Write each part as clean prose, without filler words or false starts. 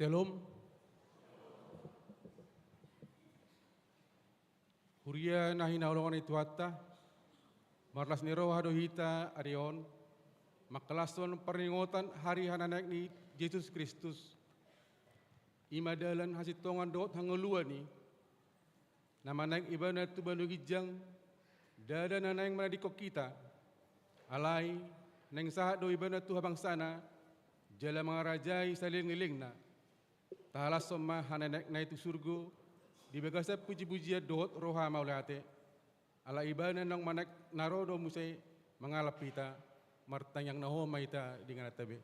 Shalom. Huria nahina ulongan itu hatta. Marlas niro hado hita arion. Makalason peringatan hari hananak ni Yesus Kristus. Imadalan hasitongan dot hangalua ni. Nama naik ibana tu banu gijang. Dada nanang manadikok kita. Alai neng sahat do ibana tu habang sana. Jala mga rajai saling-iling na. Tahalas somma hananak na itu surgo. Di bagasa puji-pujian dot roha maulate. Ala ibana nang manak narodo musay mangalap kita. Martanyang naho maita dengan tabi.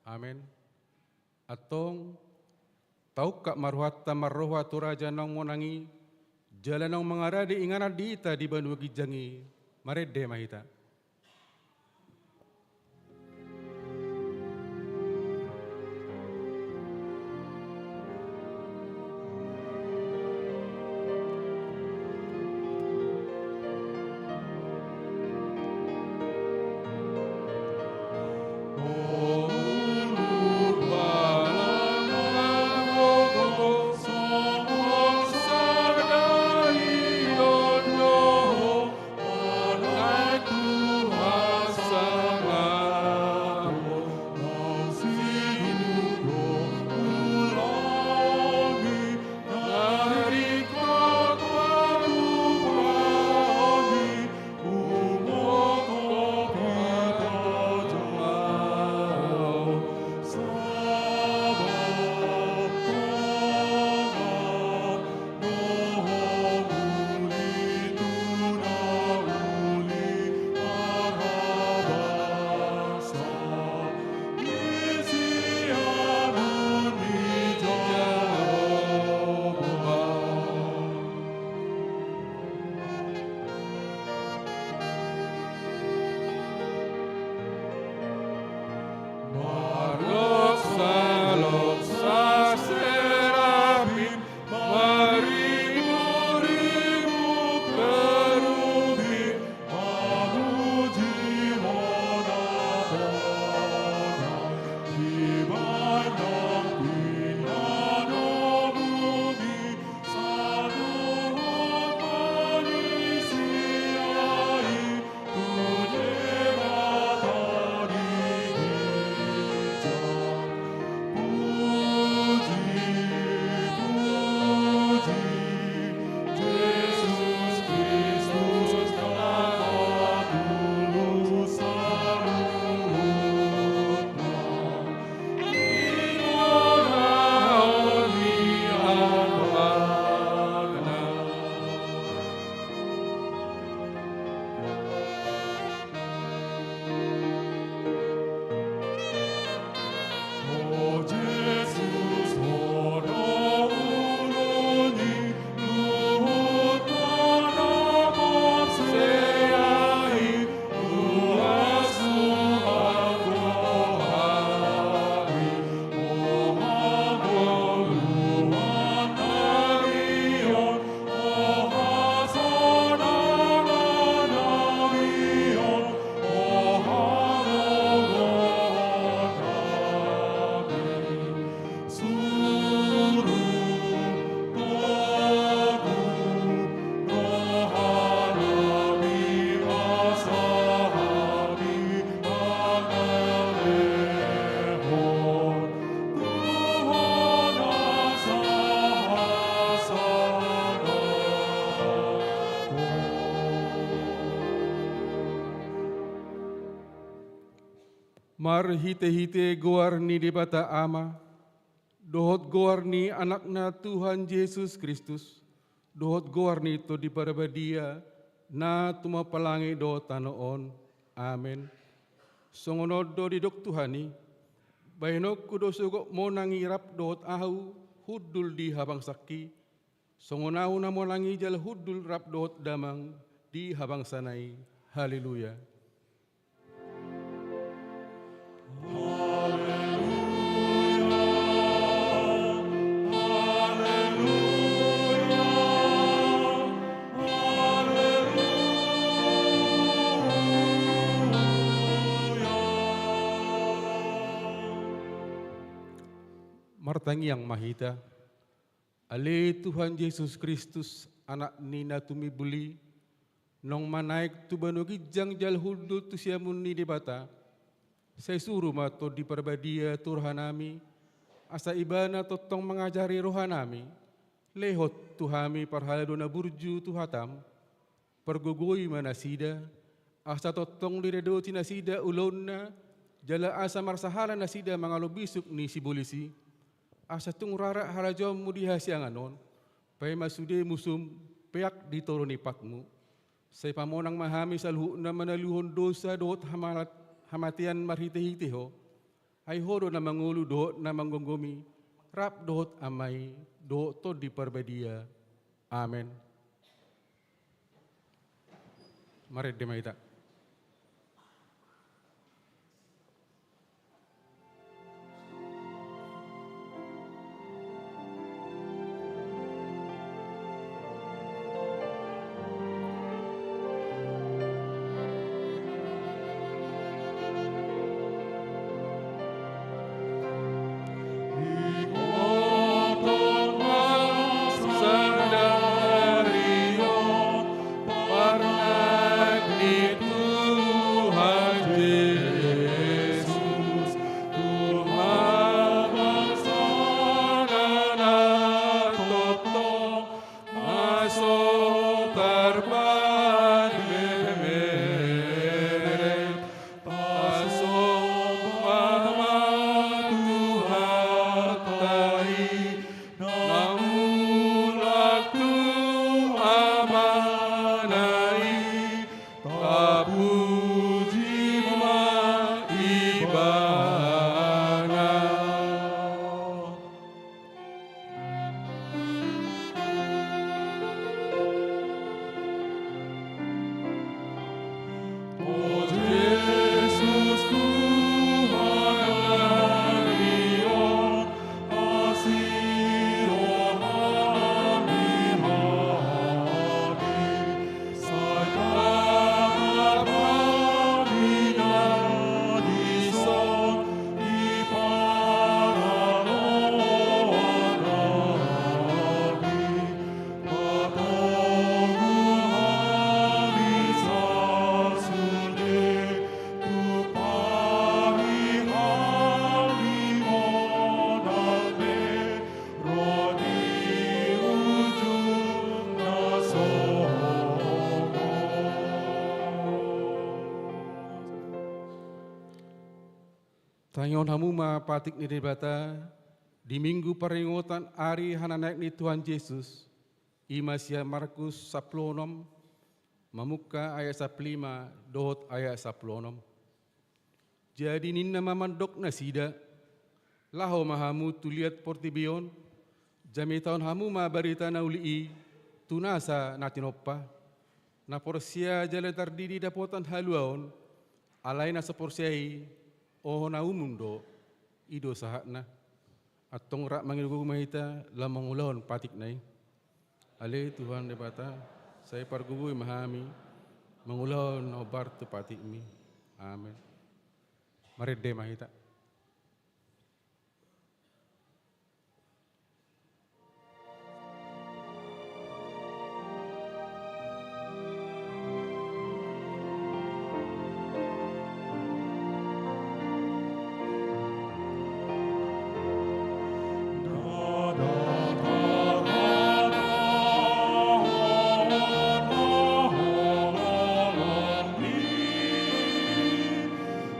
Amin. Atong tau kak marwata marroha turaja nang monangi jalan nang mengaradi ingana diita di banu gijangi marede mahita. Mar hite-hite goar ni di bata ama, dohot goar ni anakna Tuhan Yesus Kristus, dohot goar ni to di parabadia, na tumapalangi do tanoon, Amen. Songonodo di dok Tuhani, bainok kudo sugok mo nangirap doot ahu, hudul di habang sakki, songonaw na mo nangijal hudul rap doot damang di habang sanay. Haleluya. Martangi yang mahita, ale Tuhan Yesus Kristus, anak nina tumibuli, nong manaik tu banugi jang jal hudul tu siamun ni debata, saya suruh mato di perbadia turhanami, asa ibana totong mengajari rohanami, lehot tuhami parhaladona burju tuhatam, pergugui manasida, asa totong diredo tinasida ulonna, jala asa marsahala nasida mangalobisuk ni si bolisi, asa tungrara harajom mudi hasianganon, pay masude musum peak ditoroni pakmu. Say pamonang mahami salhu na manaluhon dosa doot hamatian marhite-hiteho, ay horo na mangulu doot na manggongomi, rap doot amay, doot to di perbadia. Amen. Mari demaita. Tangon hamu ma patik ni debata di minggu peringatan hari hananek ni Tuhan Yesus, Imasia Markus 16 mamuka ayat 15 dohot ayat 16. Jadi ninna mamandok na sida, laho mahamu tuliat portibion, jami tahun hamu ma barita na ulii, tunasa natinopa, na porsia jalan tardidi dapotan haluaon, alay na sa porsiai, oh na umundo, ido sahatna, atong rak mangilugu mahita, lamang ulahon patik nai. Ale Tuhan debata, saya pargugui mahami, mangulahon obar tu patik mi. Amen. Mari de mahita.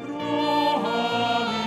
Rohani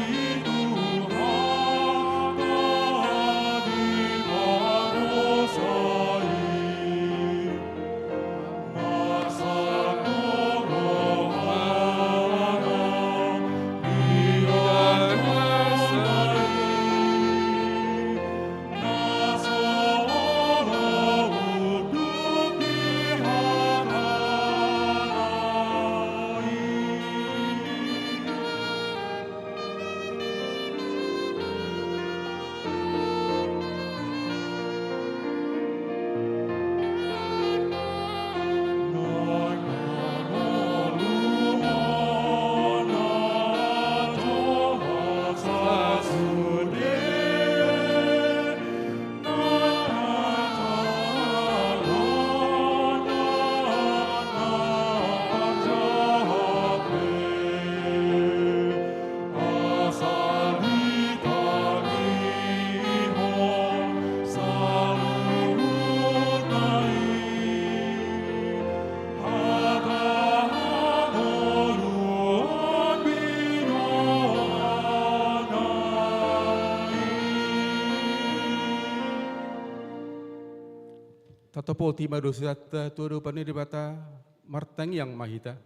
Tatapo ti madosata tuado panidibata martang yang mahita.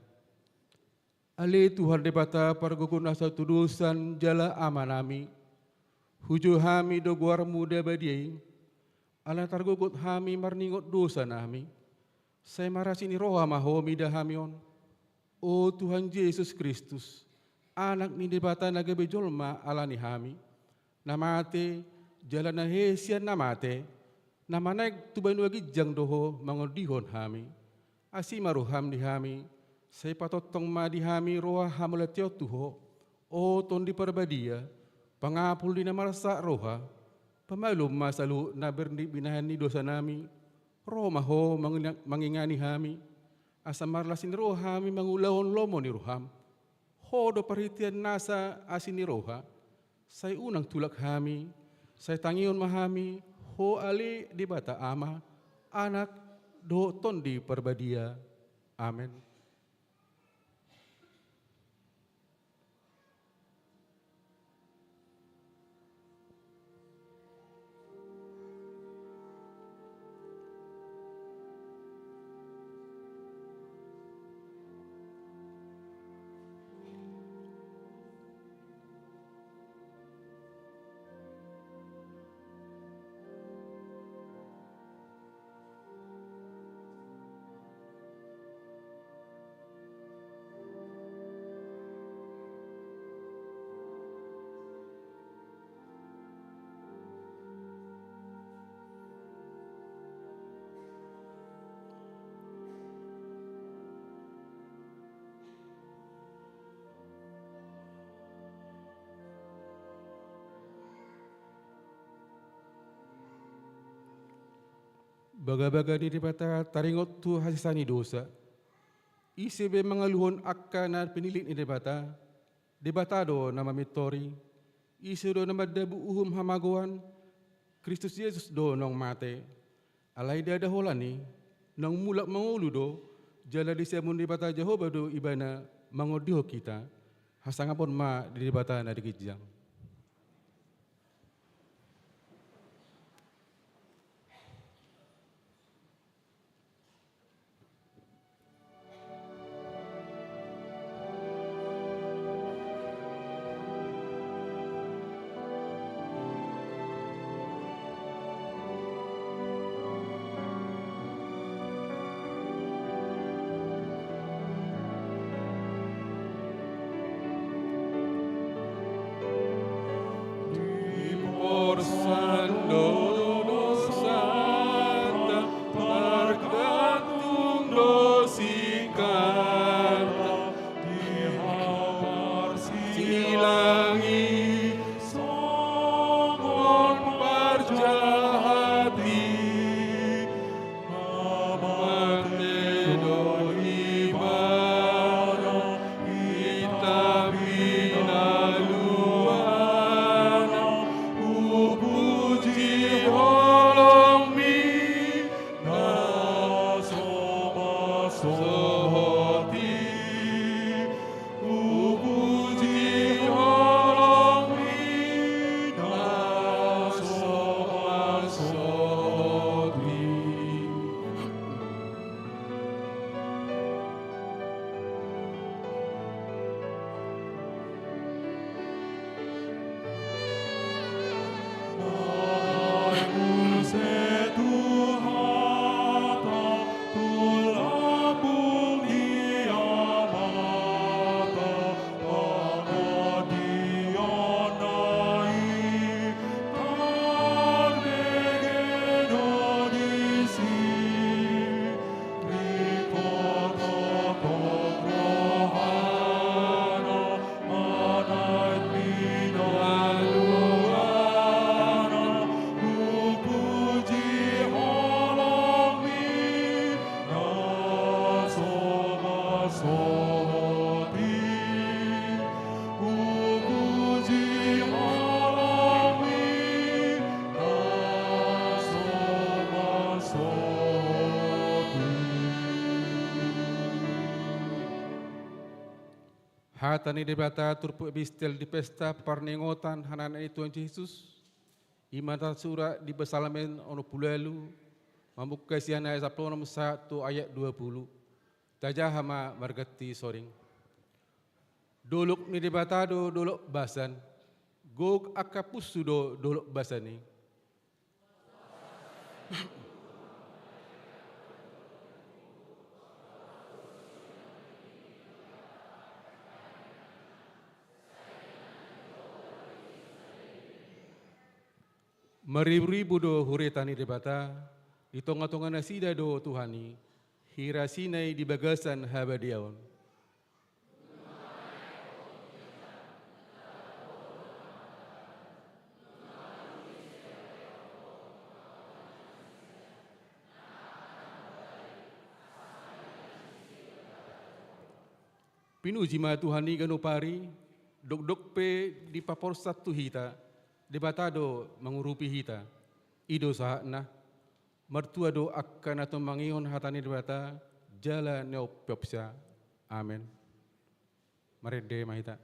Ale Tuhan debata pargukuna sa tudusan jala amanami. Hujo hami do guar muda badiai. Ala targugut hami marningot dosa nami. Saya marasini roha mahomi dahamion. O Tuhan Yesus Kristus, anak ni debata nagabejolma alani hami. Namate jalan na hesian namate. Namanaik tuban wagi jang doho mangodihon hami. Asi maruham di hami. Saya patotong ma di hami roha hamulatio tuho. O ton di perbadia. Pangapul di namarasa roha. Pamalum masalu na berni binahan ni dosa nami. Roh maho mangingani hami. Asa marlasin roh hami mangulahon lomo ni roham. Hodo perhitian nasa asin ni roha. Saya unang tulak hami. Saya tangion mahami. Ho ali di bata ama. Anak do ton di perbadia. Amin. Baga-baga ni dibata taringot tu hasisani dosa. Isebe mangaluhon akka na pinilit ni debata do nama mitori. Isi do nama dabu uhum hamaguan. Kristus Yesus do nong mate. Alai dada holani nong mulak mangulu do. Jala di semun debata Jehovah do ibana mangodiho kita. Hasangapon ma di debata na dikijang. Hatani debata turpu bistel di pesta parningotan hanana Tuhan Yesus. Imata sura di besalamen ono pulalu. Membuka sian ayat 10 nomor 1 ayat 20. Tajah hama margati soring. Dolok ni debatado dolok basan. Gog akapusudo dolok basani. Meribu-ribu do huretani debata, di tonga-tonga nasida do Tuhani, hirasinai di bagasan habadiaon. Pinuji ma Tuhani ganupari, dok-dok pe di papor satu hita, debatado mengurupi hita, ido sahakna, mertua do akan atau mangion hatani debata, jala neopyopsa, amin. Marede mahita.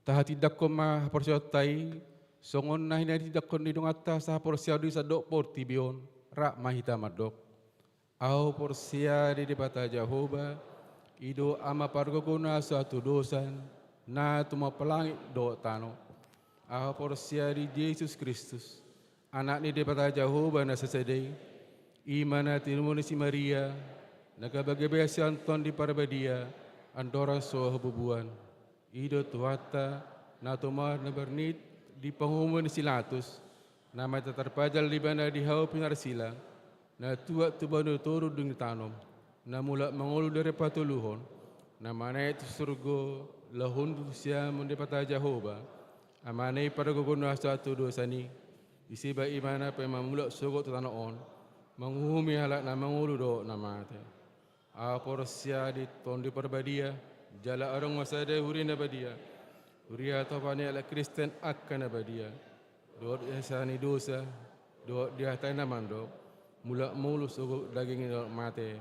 Taha tidak koma porsiotai, songon nah hina tidak kon didong atas sah porsia di sadok portibion, rak mahita madok. Au porsia di debata Jehovah, ido ama pargogona suatu dosan, na tuma pelangi do tano. Au porsia di Yesus Kristus, anak ni debata Jehovah na sesedai, imana tilmuni si Maria, naga bagabe si Anton di parbadia, andora so hububuan. Ido tuata na tumar na bernit di pangumuan silatus na matatarpajal di bana di hau pinarsila na tua tubano toro dung tanom na mula mangulu dari patuluhon na manay itu surgo lahun siya mundipata Jehovah amanay para guguno sa tudosani isiba imana pa mamula sugo tutanoon manguhumi halak na mangulu do na mate apor siya di tondi parbadia jala orang masada huri nabadia huri atau pani ala Kristen akan nabadia doa ihsani dosa doa dia tanah mando mula mulus daging mate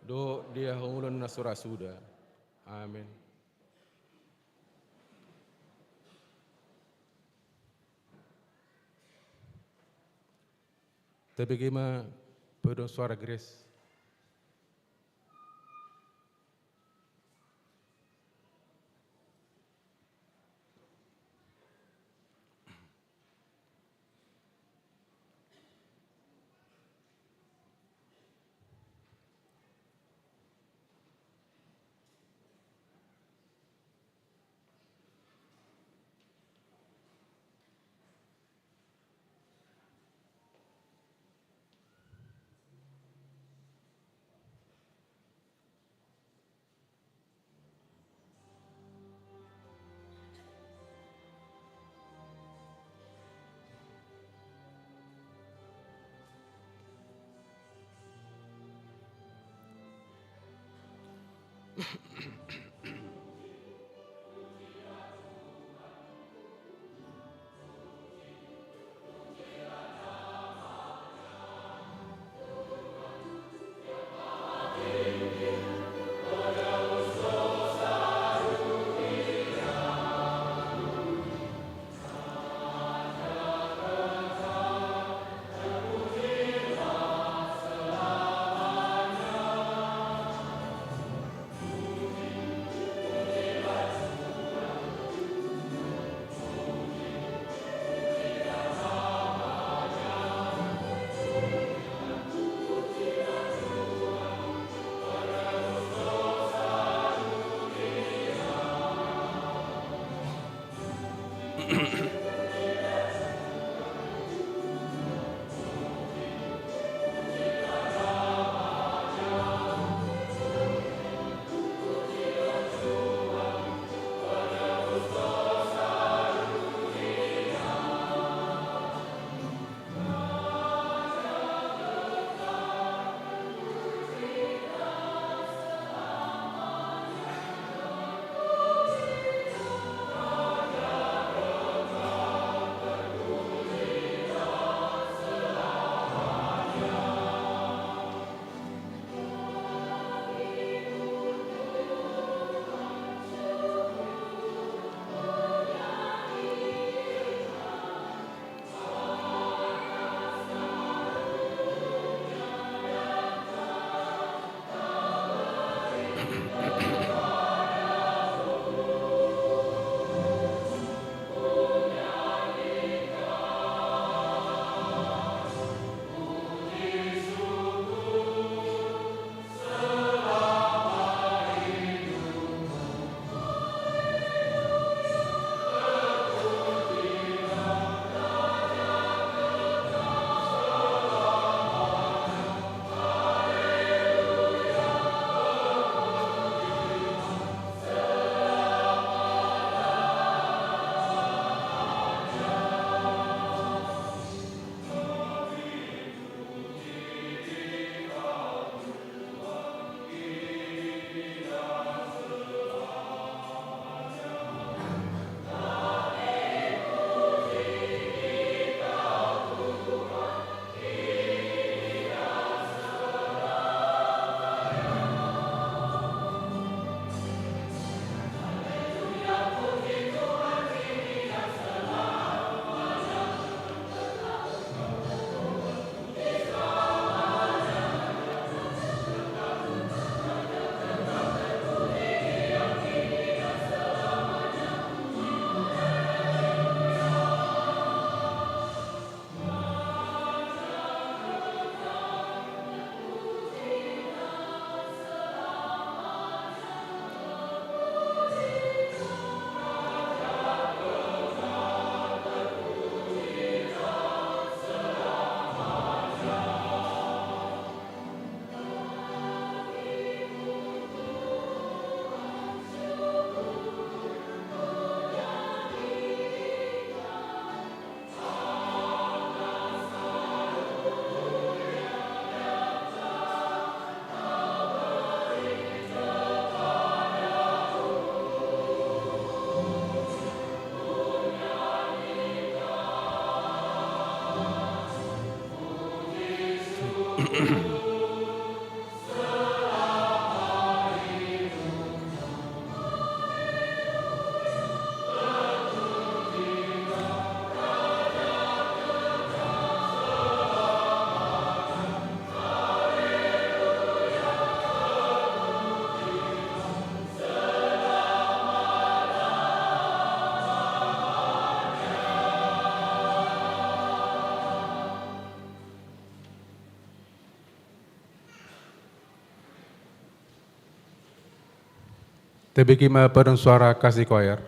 doa dia hulun nasura suda amin. Tapi bagaimana pada suara Grace? TBK Paduan Suara Kasih Choir.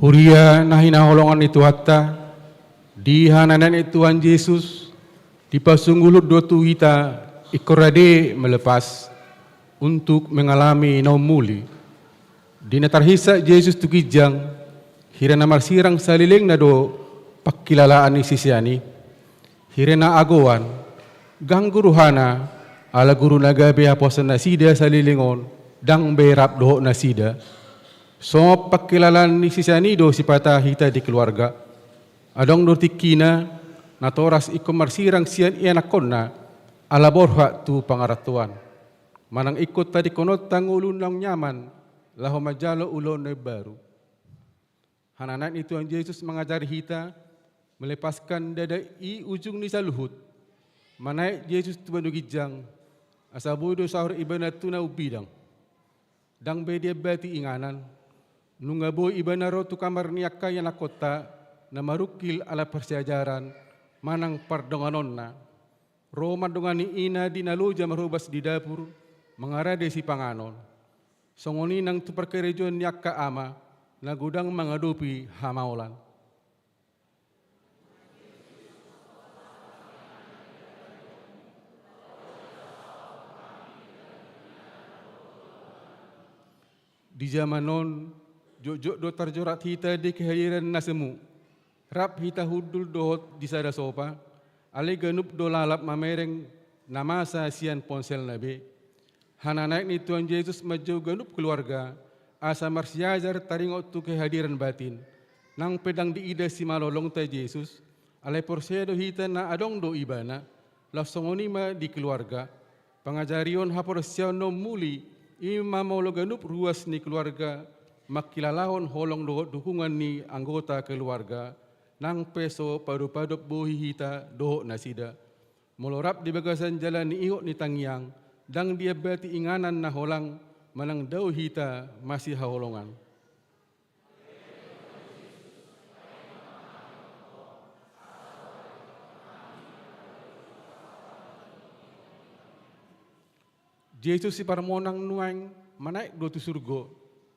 Huria na hinaholongan ni Tuhatta, di hananan ni Tuhan Yesus, di pasunggulut do tuhita ikorade melepas untuk mengalami naum muli. Di natarhisa Yesus tukijang, hirana marsirang saliling na do pakilalaan ni sisiani, hirana agoan, gang guruhana, ala guru nagabe aposan na sida salilingon, dang berap doho na sida. So pakilalaan ni sisiani do sipata hita di keluarga. Adong do tikina, natoras ikomarsirang sian ianakon na, ala borha tu pangaratuan. Manang ikut tadi konot tang ulun lang nyaman, laho majalo ulon na baru. Hananan itu yang Yesus mengajari kita, melepaskan dada i ujung ni saluhut. Manaik Yesus tu banugijang, asabudo sahur ibana tu na ubidang. Dang bedia bati inganan, nungabo ibana ro tu kamar niaka yang nakota, na marukil ala persiajaran, manang pardonganon na. Ro madongani ina dinaluja marubas di dapur, mengarade si panganon. Songoni nang tu perkerejon niaka ama, na gudang mengadupi hamaulan. Di zaman non, jok do terjorat hita di kehadiran nasemu. Rap hita hudul dohot di sada sopa, ale ganup do lalap mamereng namasa sian ponsel nabe. Hana naik ni Tuhan Yesus maju ganup keluarga, asa marsiajar taringot tu kehadiran batin. Nang pedang diida si malolong ta Yesus, ale porsedo hita na adong do ibana, lasongonima di keluarga. Pengajarion haporsiaw no muli, ima maulo ganup ruas ni keluarga, makilalahon holong do dukungan ni anggota keluarga, nang peso padu-padop buhi hita doho nasida. Molorap di bagasan jalan ni ihok ni tangyang, dang dia bati inganan na holang, manang daw hita masih haholongan. Yesus si parmonang nuang manaik do tu surgo,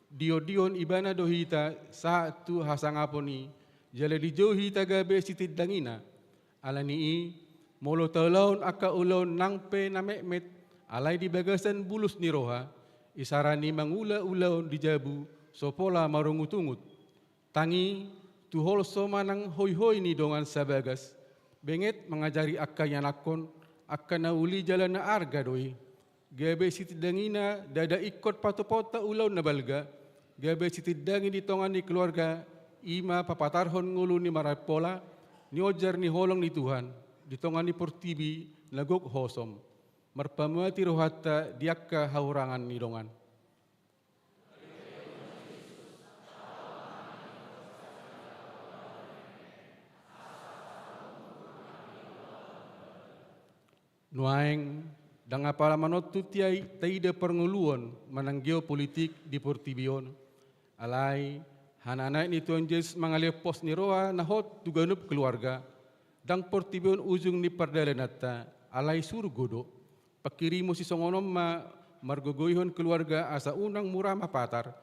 dion ibana do hita saat tu hasangaponi, jala di jauh hita gabe sitid dangina, ala nii, molo talaun aka ulon nang pe na mekmet, alay di bagasan bulus ni roha, isarani mangula-ulaon di jabu, sopola marungutungut. Tangi, tuhol soma nang hoy-hoy ni dongan sabagas, benget mengajari akka yanakon, akka na uli jalan na arga doi. Gabe sitidangina dada ikot patupota ulaw na balga, gabe sitidangi di tongan ni keluarga, ima papatarhon ngulu ni marapola, ni ojar ni holong ni Tuhan, di tongan ni portibi lagok hosom, marpamati rohata diakka haurangan ni dongan. Nuaeng dang apala manot tu tiai taida perngeluan manang geopolitik di Portibion. Alai hananai ni Tuhan Yesus mengalir pos ni roa nahot tuganup keluarga. Dang Portibion ujung ni pardalanata alai surgodo. Pakirimo si songonom ma margogoyhon keluarga asa unang murah mapatar.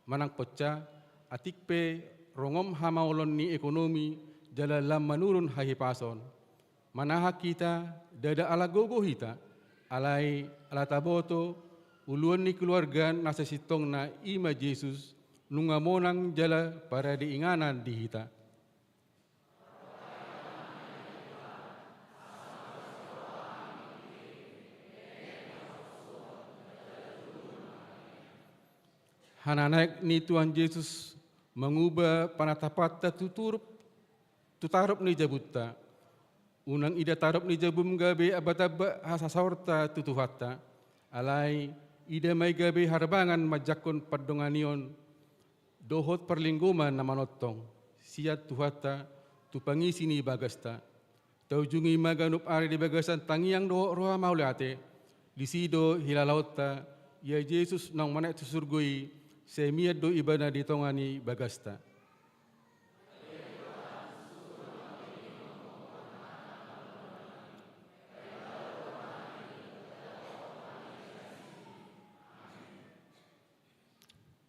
Manang pecah atikpe rongom hamaulon ni ekonomi jalalam manurun hahipason. Manaha kita dada ala gogo hita. Alai alataboto uluan ni keluarga nasa sitong na ima Yesus nungamonang jala para diinganan di hita. Hananaik ni Tuhan Yesus mengubah panatapata tutarop ni jabutta. Unang ida tarop ni jabum gabe abataba hasasaorta tutuhatta. Alai ida may gabe harbangan majakon pardonganion. Dohot perlingguman na manotong. Siat tuhatta tupangisi ni bagasta. Taujungi maganup ari di bagasan tangiang doho roha maulate. Disido hilalauta. Ya Yesus nang manak tusurgui. Semiat do ibadah di tongani bagasta.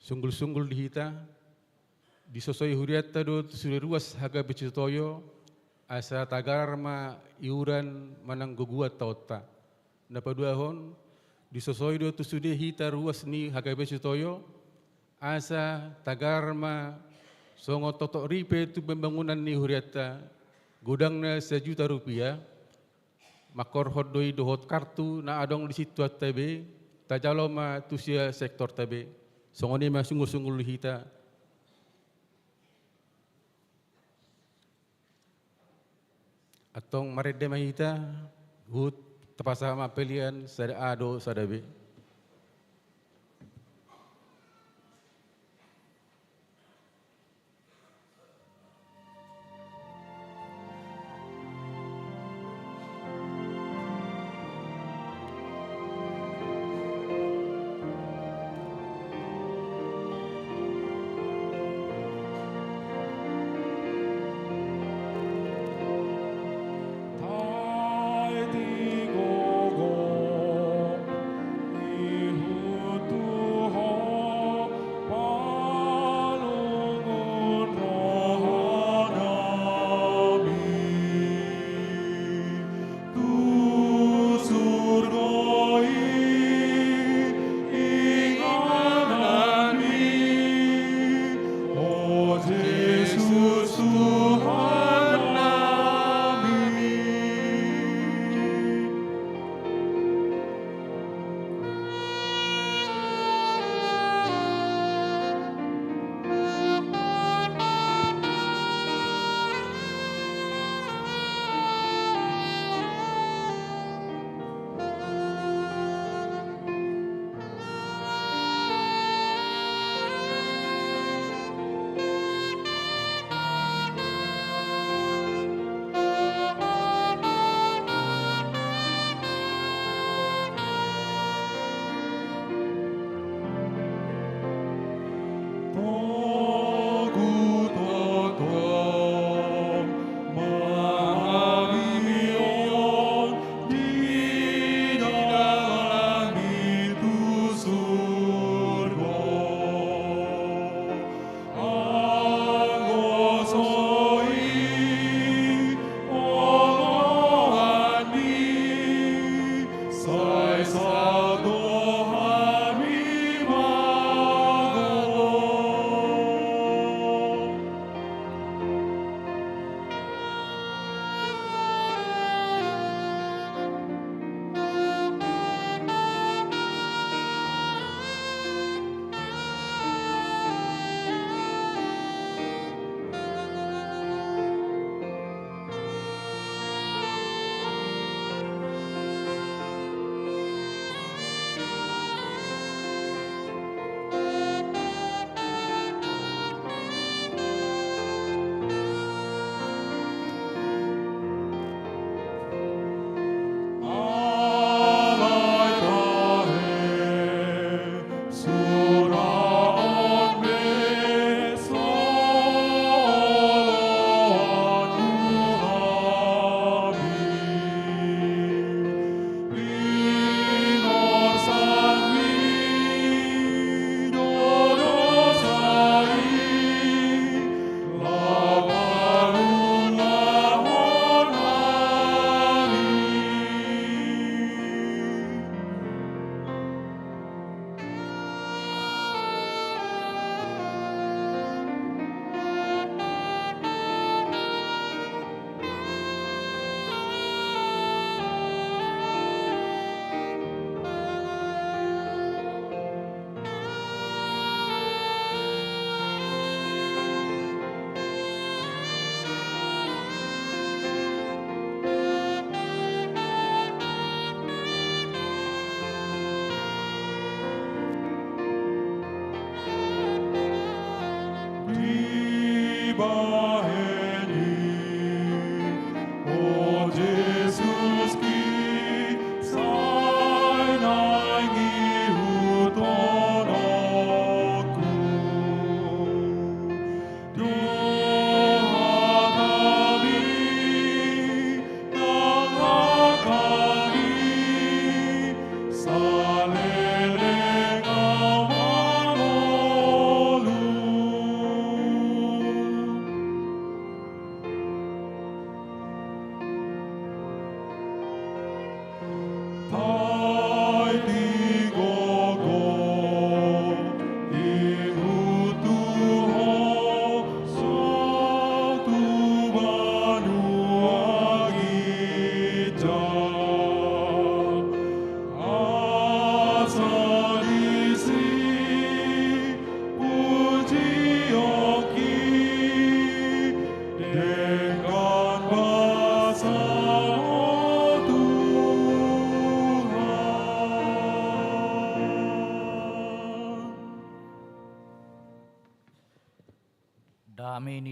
Sunggul-sunggul di hita, disosoi huriatta do tusuri ruas haga becitoyo asa tagarma iuran manang guguat taota. Napaduahon disosoi do tusudi hita ruas ni haga becitoyo asa tagarma songo totok ripe tu pembangunan ni huriatta gudangna Rp1 juta makor hodoi dohot kartu na adong di situ tabe tajalo ma tusia sektor tabe songoni ma sungguh-sungguh hita atong marede mahita hut tapasama pelian sada ado sadabe.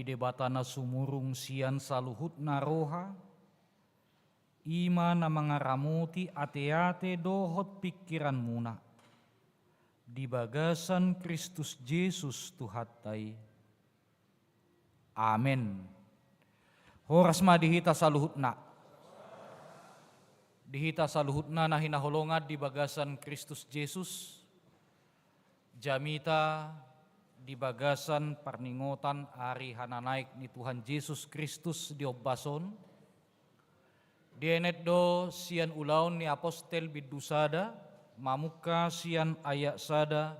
debatana sumurung sian saluhut naroha, ima na mangaramuti ate-ate dohot pikiran muna. Di bagasan Kristus Yesus Tuhatai. Amen. Horas ma dihita saluhutna. Dihita saluhutna na hinaholongan di bagasan Kristus Yesus. Jamita di bagasan parningotan ari hananaik ni Tuhan Yesus Kristus di obbason. Dienet do sian ulaun ni apostel bidusada, mamuka sian ayat sada,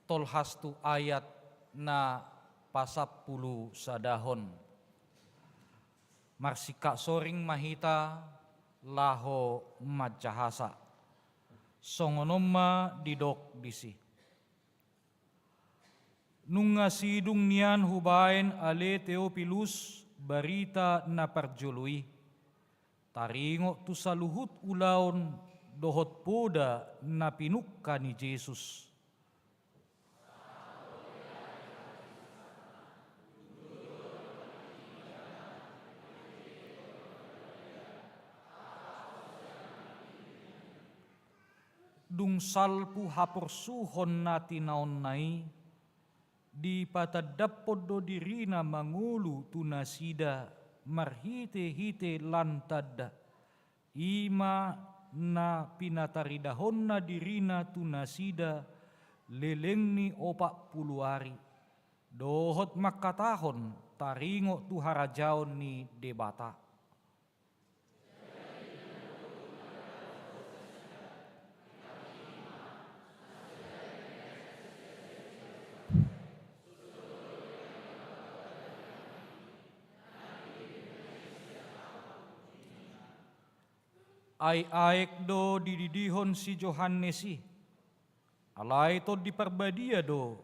tolhastu ayat na pasapulu sadahon. Marsika soring mahita laho majahasa. Songonoma didok disi. Nunga sidung nian hubain ale Theophilus barita na parjului. Taringo tu saluhut ulaon dohot poda na pinukka ni Jesus. Dung salpu haporsuhon na tinaon nai, di patadapod do dirina mangulu tunasida, marhite-hite lantad, ima na pinataridahon na dirina tunasida, lelengni 40 hari. Dohot makatahon, taringo tu harajaon ni debata. Ay-aek do dididihon si Johannesi, alay to diperbadia do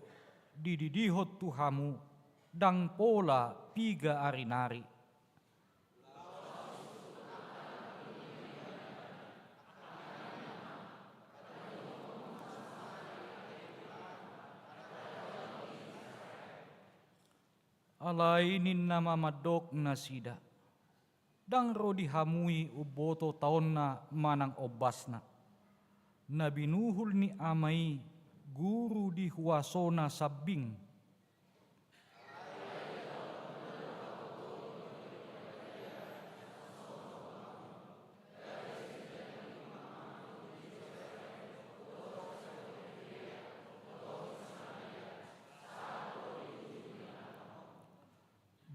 dididihot Tuhamu, dang pola piga arinari. Alay nin namamadok na sida. Dang rodi hamui uboto taon na manang obas na. Nabinuhul ni amai guru di huasona sabing.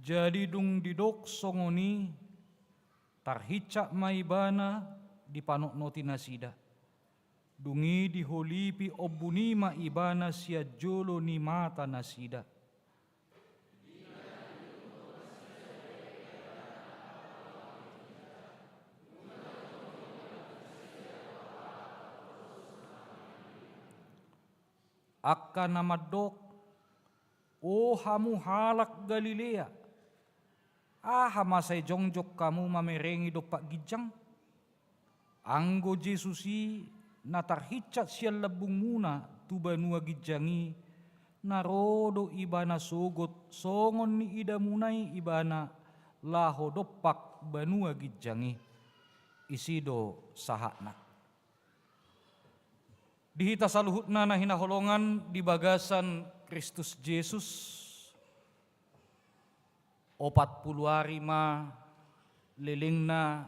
Jadi dung didok songoni tarhicak maibana di panok noti nasida. Dungi diholipi obuni maibana sia jolo ni mata nasida. Akka namadok, o hamu halak Galilea. Masay jongjok kamu mamerengi do pak gijang. Anggo Jesusi natarhicat siya labung muna tu banua gijangi. Narodo ibana sogot songon ni ida munay ibana laho dopak banua gijangi. Isido sahakna. Dihita saluhutna na hinaholongan di bagasan Kristus Yesus. 40 hari ma liling na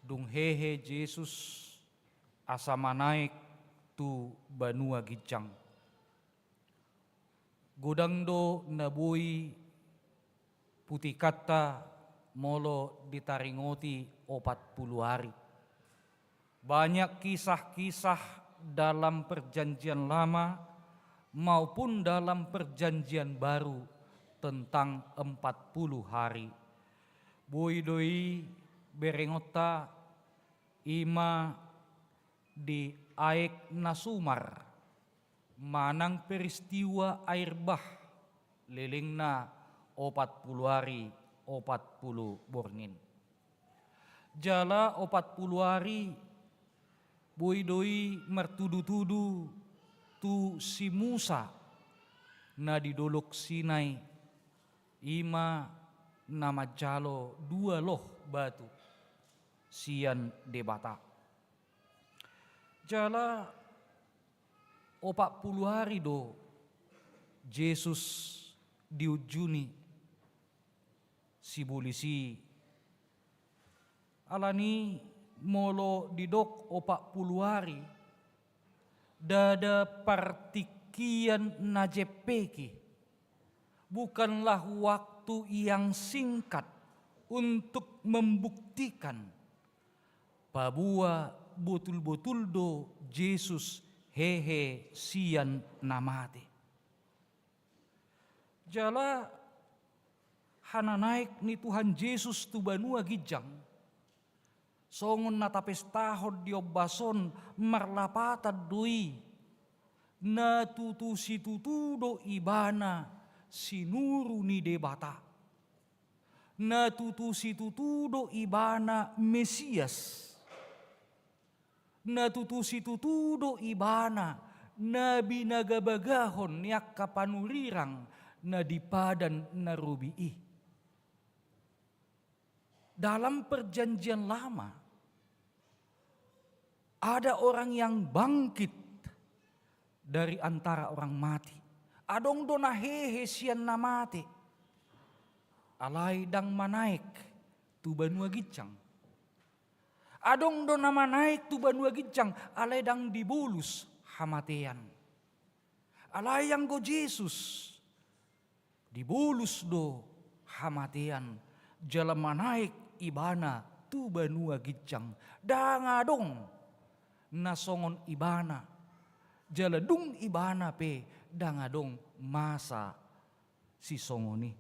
dung hehe Jesus asama naik tu banua gijang. Godang do nabui putih kata molo ditaringoti 40 hari. Banyak kisah-kisah dalam perjanjian lama maupun dalam perjanjian baru tentang 40 hari. Boidoi berengota ima di aek nasumar manang peristiwa air bah lelingna 40 hari 40 borngin. Jala 40 hari boidoi mertudu-tudu tu si Musa na di dolok Sinai Ima nama jalo dua loh batu sian debata. Jala 40 hari do Yesus diujuni si bulisi. Alani molo didok 40 hari dada partikian najepeki. Bukanlah waktu yang singkat untuk membuktikan bahwa betul-betul do Yesus hehe sian namate. Jala hana naik ni Tuhan Yesus tu banua gijang. Songon natapes tahod diobason marlapata dui. Na tutu si tutudo ibana sinuru ni debata. Na tutu si tutudo ibana Mesias. Na tutu si tutudo ibana nabi nagabagahon niak kapanurirang na dipadan na rubii. Dalam perjanjian lama ada orang yang bangkit dari antara orang mati. Adong dona hehe sian namate. Alai dang manaik tu banua gicang. Adong dona manaik tu banua gicang. Alai dang dibulus hamatean. Alai yang go Yesus dibulus do hamatean. Jala manaik ibana tu banua gicang. Dangadong nasongon ibana. Jala dung ibana pe dangadong masa si songoni.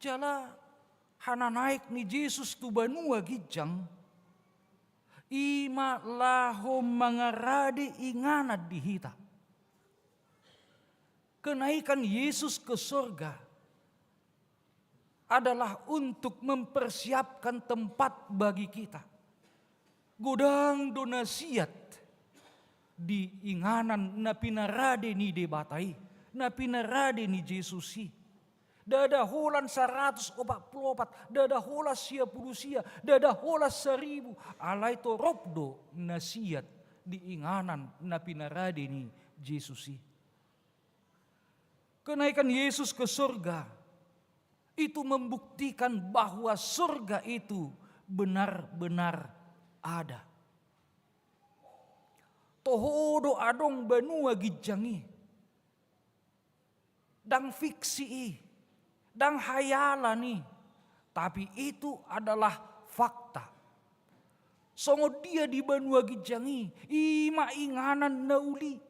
Jala hana naik ni Yesus tu banua gijang. Ima laho mangaradi inganat dihita. Kenaikan Yesus ke sorga adalah untuk mempersiapkan tempat bagi kita. Godang donasiat di inganan na pinarade ni debatai, na pinarade ni Jesusi. Dada holan 144, dada holas 10, dada holas 1000, alai to ropdo nasiat di inganan na pinarade ni Jesusi. Kenaikan Yesus ke surga itu membuktikan bahwa surga itu benar-benar ada. Tohodo adong banua gijangi. Dang fiksi, dang hayalani. Tapi itu adalah fakta. Songo dia di banua gijangi, ima inganan nauli.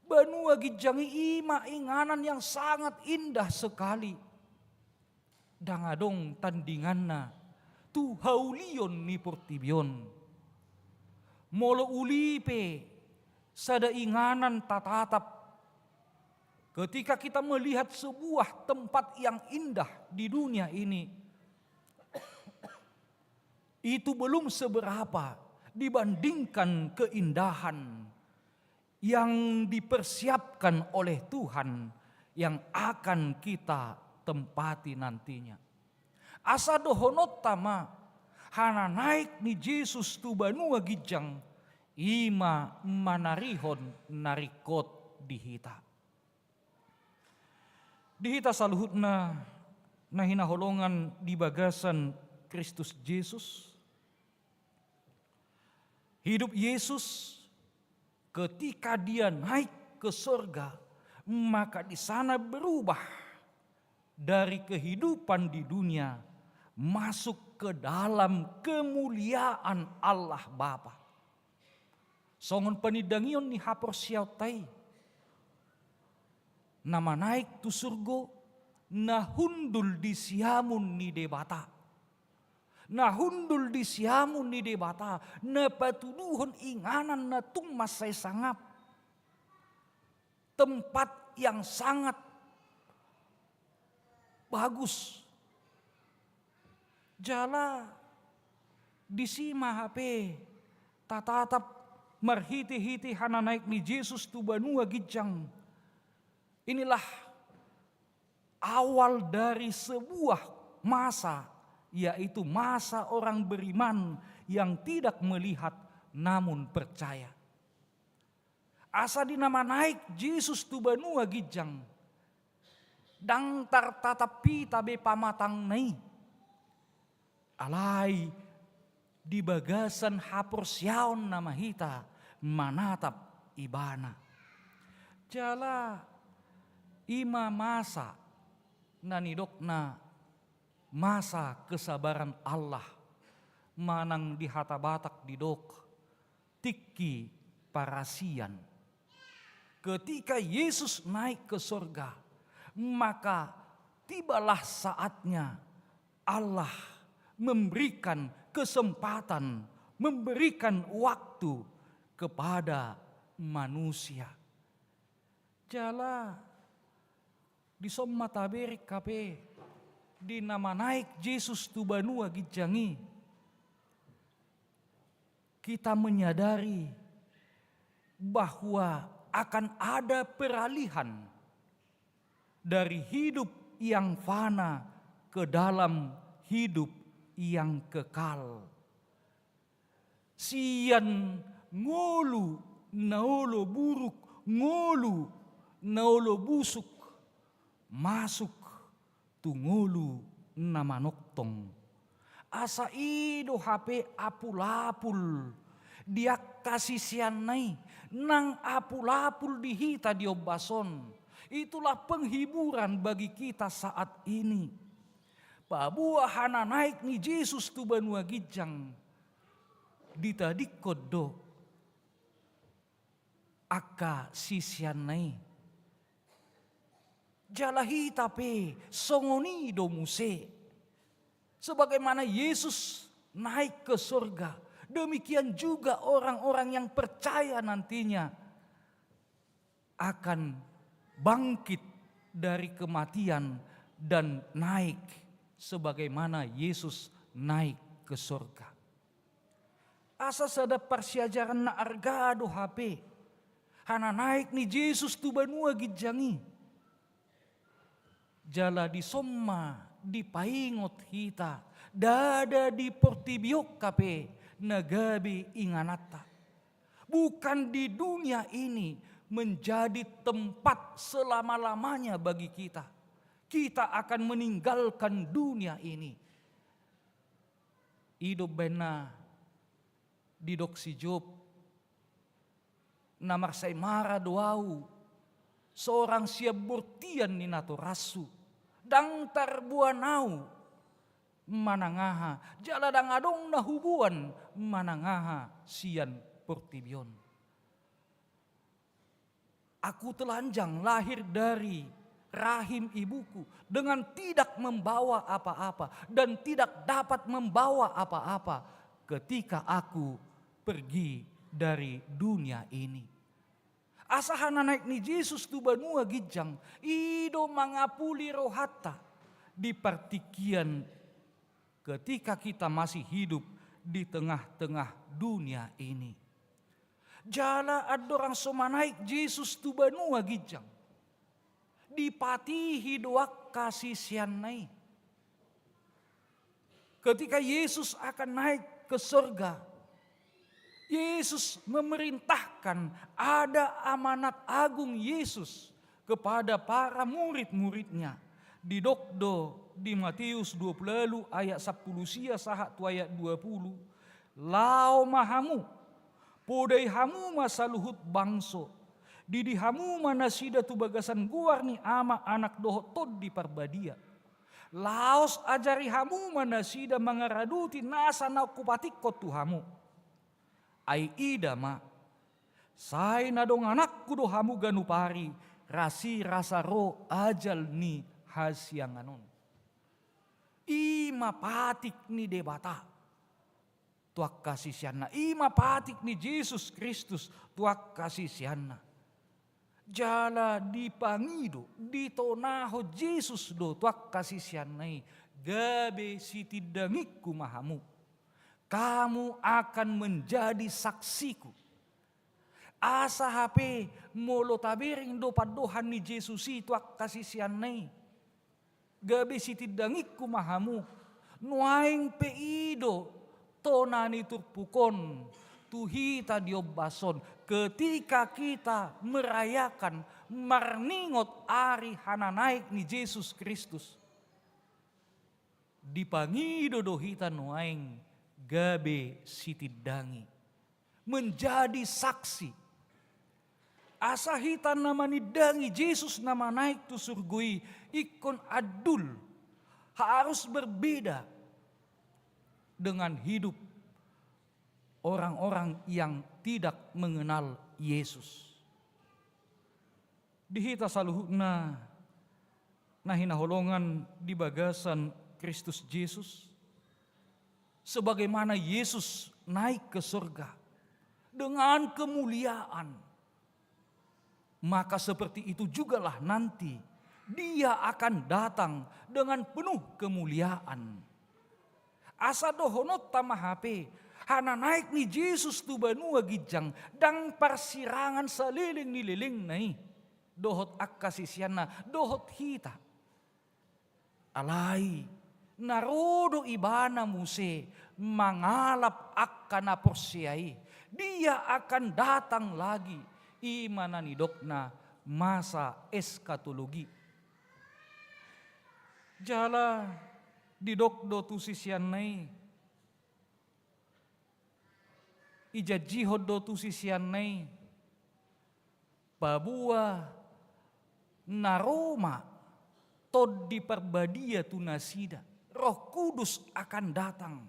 Banua gijangi ima inganan yang sangat indah sekali. Dangadong tandinganna tu haulion ni portibion. Molo ulipe sada inganan tatatap. Ketika kita melihat sebuah tempat yang indah di dunia ini, itu belum seberapa dibandingkan keindahan yang dipersiapkan oleh Tuhan yang akan kita tempati nantinya. Asa dohonot tama hana naik ni Yesus tu banua gijang ima manarihon narikot dihita. Dihita saluhutna nahina holongan di bagasan Kristus Yesus. Hidup Yesus ketika dia naik ke surga, maka di sana berubah dari kehidupan di dunia masuk ke dalam kemuliaan Allah Bapa. Songon panidangion ni hapor siautai. Nama naik tu surgo na hundul di siamun ni debata. Na hundul di siamun ni debata, na patuduhon inganan na tumas say sangap. Tempat yang sangat bagus. Jala di sima HP tatatap marhiti-hiti hana naik ni Yesus tu banua gijang. Inilah awal dari sebuah masa, yaitu masa orang beriman yang tidak melihat namun percaya. Asa dinama naik Yesus tu banua gijang, dang tartatapi tabe pamatang nai. Alai di bagasan hapor siaon nama hita manatap ibana. Jala ima masa nanidok na masa kesabaran Allah manang di hata batak didok tiki parasian. Ketika Yesus naik ke surga, maka tibalah saatnya Allah memberikan kesempatan, memberikan waktu kepada manusia. Jala di somma taberik kape di nama naik Yesus tu banua gijangi. Kita menyadari bahwa akan ada peralihan dari hidup yang fana ke dalam hidup yang kekal. Sian ngolu naolo buruk, ngolu naolo busuk, masuk tu ngolu namanoktong. Asa ido hape apul-apul, dia kasih sianai, nang apul-apul dihita diobason. Itulah penghiburan bagi kita saat ini. Pabuah hana naik ni Yesus tu banua gijang. Ditadik kodo. Aka sisianai. Jalahi tapi songoni do muse. Sebagaimana Yesus naik ke surga, demikian juga orang-orang yang percaya nantinya akan bangkit dari kematian dan naik sebagaimana Yesus naik ke surga. Asa sada persiajaran na argado HP. Hana naik ni Yesus tu banua gijangi. Jala di somma di paingot hita. Dada di portibiok kape nagabi inganata. Bukan di dunia ini menjadi tempat selama-lamanya bagi kita. Kita akan meninggalkan dunia ini. Hidup bena didok si Job. Namar saimara doau. Seorang siap burtian ni nato rasu. Dang tarbuanau manangaha. Jala dang adong na hubuan manangaha sian portibion. Aku telanjang lahir dari rahim ibuku dengan tidak membawa apa-apa dan tidak dapat membawa apa-apa ketika aku pergi dari dunia ini. Asahana naik ni Yesus tu banua gijang ido mangapuli rohata di partikian ketika kita masih hidup di tengah-tengah dunia ini. Jala adorang somanaik Yesus tu banua gijang. Dipatihi doak kasih sianai. Ketika Yesus akan naik ke surga, Yesus memerintahkan ada amanat agung Yesus kepada para murid-muridnya. Di dokdo di Matius 20 ayat 10 sia sahat tu ayat 20. Lau mahamu podai hamu masaluhut bangso. Didi hamu manasida tu bagasan guar ni ama anak doho tod di parbadia. Laos ajari hamu manasida mangaraduti nasa na kupatik ko tu hamu. Ai ida ma. Say na dong anakku do hamu ganupari. Rasi rasa ro ajal ni hasyanganon. Ima patik ni debata. Tuak kasih siana. Ima patik ni Yesus Kristus. Tuak kasih siana. Jala dipangido. Ditonaho Yesus do. Tuak kasih sianai. Gabe sitidangikku mahamu. Kamu akan menjadi saksiku. Asa HP molo tabiring do padohan ni Yesus itu ak kasih sianai. gabe sitidangik kumahamu, nuaing peido, tonani turpukon, tuhita diobbason, ketika kita merayakan marningot ari hananaik ni Yesus Kristus. Dipangido dohita nuaing gabe sitidangi, menjadi saksi. Asa hita nama nidangi Yesus nama naik tu surgui, ikon adul harus berbeda dengan hidup orang-orang yang tidak mengenal Yesus. Dihita saluhuna nahina holongan di bagasan Kristus Yesus, sebagaimana Yesus naik ke surga dengan kemuliaan, maka seperti itu jugalah nanti Dia akan datang dengan penuh kemuliaan. Asa dohonot tamahape, hana naik ni Yesus tu banua gijang, dang parsirangan saliling nililing nai, dohot akkasisiana, dohot hita. Alai, narodo ibana muse, mangalap akkana porsiai, Dia akan datang lagi, imana nidokna masa eskatologi. Jala didokdo tu sisian nai, ijajihod do tu sisian nai, babua naroma tod di perbadia tu nasida. Roh Kudus akan datang.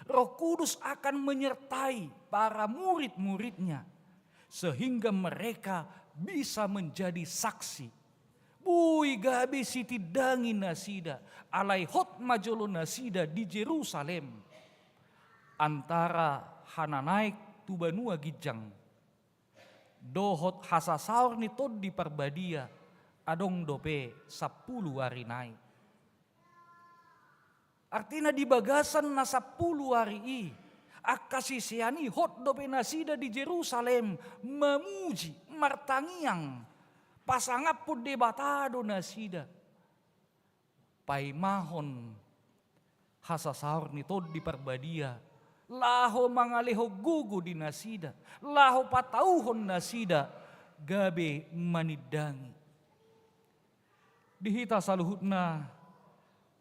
Roh Kudus akan menyertai para murid-muridnya sehingga mereka bisa menjadi saksi. Bui gabi sitidangi nasida, alai hot majolo nasida di Jerusalem. Antara hananaik tu banua gijang, dohot hasasaur ni tod di perbadia, adong dope 10 hari naik. Artinya di bagasan na 10 hari i, akasisiani hot dope nasida di Jerusalem, memuji, martangiang, pasangapod debatado nasida. Paimahon hasasaur ni tod di perbadia, laho mangaleho gugu di nasida, laho patauhon nasida, gabe manidangi. Dihita saluhutna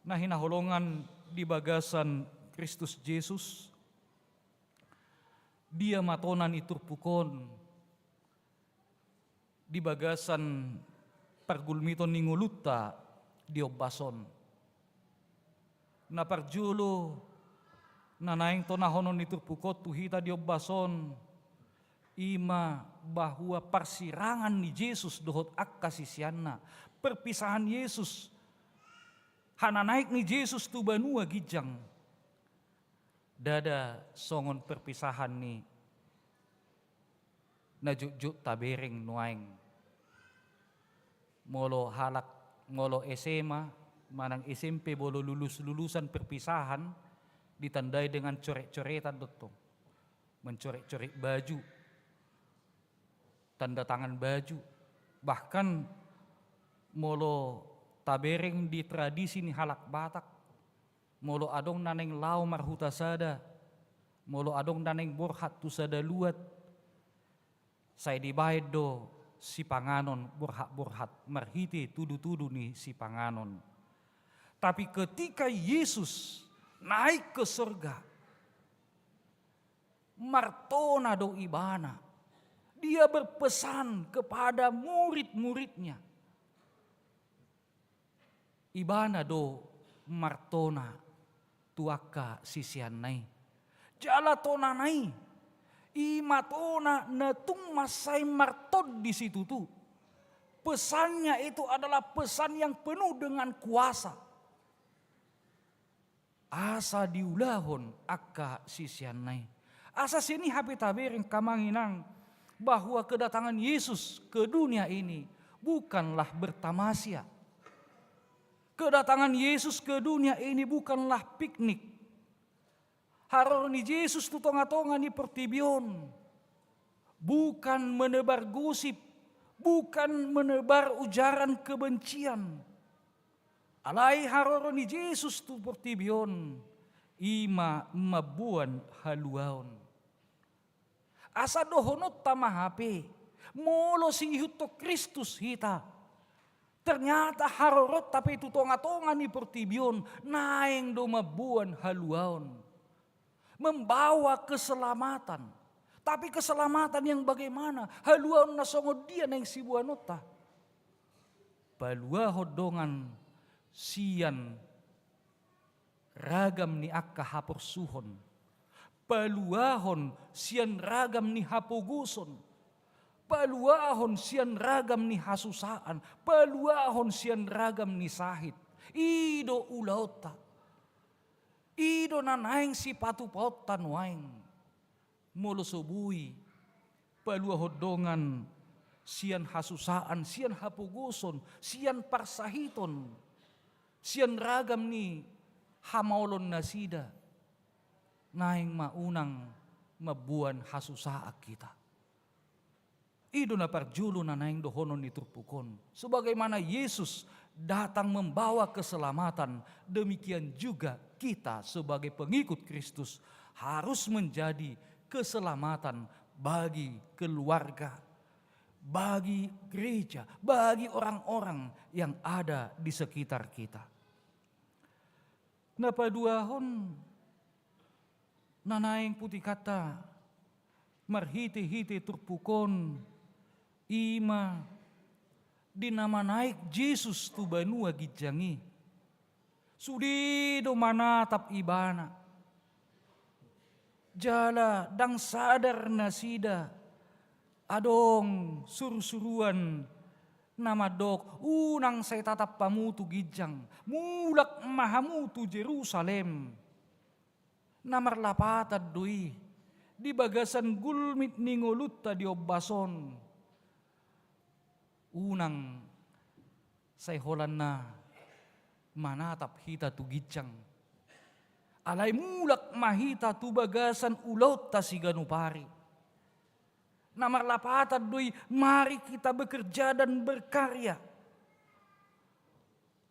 na hinaholongan di bagasan Kristus Yesus, Dia matonan iturpukon di bagasan pergulmiton ninguluta diobbason. Na parjulo na naing tonahonon iturpukot tuhita diobbason, ima bahwa persirangan ni Yesus dohot akkasisianna, perpisahan Yesus, hana naik ni Yesus tu banua gijang, dada songon perpisahan ni najuk-juk tabereng nuaing. Molo halak, molo SMA, manang SMP bolo lulusan perpisahan, ditandai dengan coret-coretan dotong, mencoret-coret baju, tanda tangan baju, bahkan molo tabereng di tradisi ni halak Batak, molo adong naneng lau marhuta sada, molo adong naneng borhat tu sada luat, saya dibayad do si panganon borhat marhiti tudu-tudu ni si panganon. Tapi ketika Yesus naik ke surga, martona do ibana, Dia berpesan kepada murid-muridnya, ibana do martona tuaka sisianai, jala tonanai, imatona netung masai martod di situ tu. Pesannya itu adalah pesan yang penuh dengan kuasa. Asa diulahon akka sisianai. Asa sini hape tabereng kamanginang bahwa kedatangan Yesus ke dunia ini bukanlah bertamasya. Kedatangan Yesus ke dunia ini bukanlah piknik. Haroni Yesus tu tonga-tonga ni pertibion. Bukan menebar gosip, bukan menebar ujaran kebencian. Alai haroro ni Jesus tu portibion, ima mabuan haluaon. Asa dohonot tamahape, molo si Ihuto Kristus hita. Ternyata harorot tapi itu tonga-tonga ni portibion, naeng do mabuan haluaon. Membawa keselamatan. Tapi keselamatan yang bagaimana? Haluaon na songod dia na yang sibuanota. Balua hodongan sian ragam ni akka hapor suhon. Paluahon sian ragam ni hapuguson. Paluahon sian ragam ni hasusaan. Paluahon sian ragam ni sahit. Ido ulauta. Ido nanaing si patupotan waing. Molo subui. Paluahodongan sian hasusaan, sian hapuguson, sian parsahiton. Sian ragam ni hamaulon nasida. Naing maunang mabuan hasusaak kita. Ido na parjulo na naing dohonon ni turpukon. Sebagaimana Yesus datang membawa keselamatan, demikian juga kita sebagai pengikut Kristus harus menjadi keselamatan bagi keluarga, bagi gereja, bagi orang-orang yang ada di sekitar kita. Napaduahon nanaing putih kata marhiti-hiti turpukon ima dinama naik Jesus tu banua gijangi sudi do manatap ibana jala dang sadar nasida adong surusuruan nama dok unang saya tatap pamutu gijang mulak mahamutu Jerusalem namar lapatad doi di bagasan gulmit ningolutta di obbason unang say holan na manatap hita tu gijang alay mulak mahita tu bagasan ulaut ta si ganupari namar lapatad doi mari kita bekerja dan berkarya.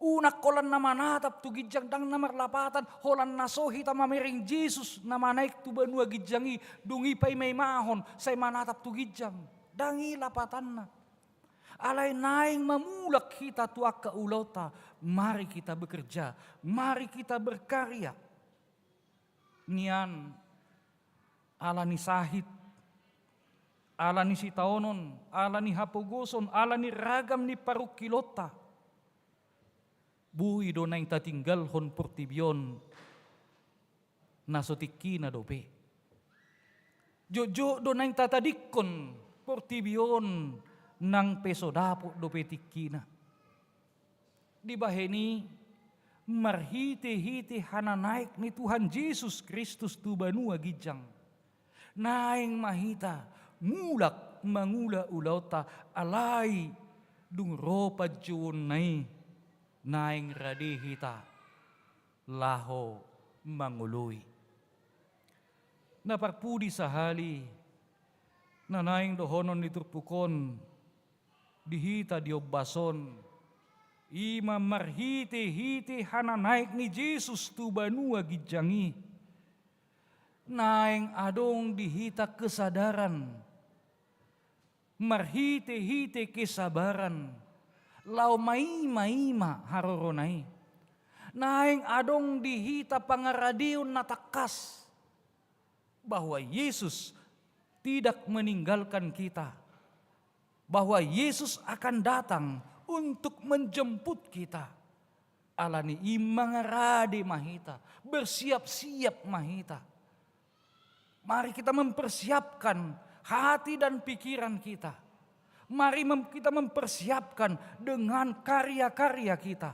Unak kolan na manatap tu gijang dang namar lapatan holan nasohi ta mamering Jesus na manaik tu banua gijangi dungi pay may mahon say manatap tu gijang dangi lapatan na alay naing mamulak kita tu akka ulauta mari kita bekerja mari kita berkarya nian ala ni sahit ala ni sitaonon ala ni hapuguson ala ni ragam ni parukilota bui do naing tatinggal hon portibion nasotiki na dope. Jojo do naing tatadikon portibion nang peso dapo dope tikina. Di baheni marhiti-hiti hana naik ni Tuhan Yesus Kristus tu banua gijang. Naing mahita mulak mangula ulauta alai dung ropa juon nai. Naing radihita laho mangului. Naparpudi sahali na naing dohonon niturpukon dihita diobbason ima marhiti-hiti hana naik ni Jesus tu banua gijangi naing adong dihita kesadaran marhiti-hiti kesabaran lau maima haroronai. Naing adong dihita pangaradion na takas bahwa Yesus tidak meninggalkan kita. Bahwa Yesus akan datang untuk menjemput kita. Alani imangarade mahita, bersiap-siap mahita. Mari kita mempersiapkan hati dan pikiran kita. Mari kita mempersiapkan dengan karya-karya kita.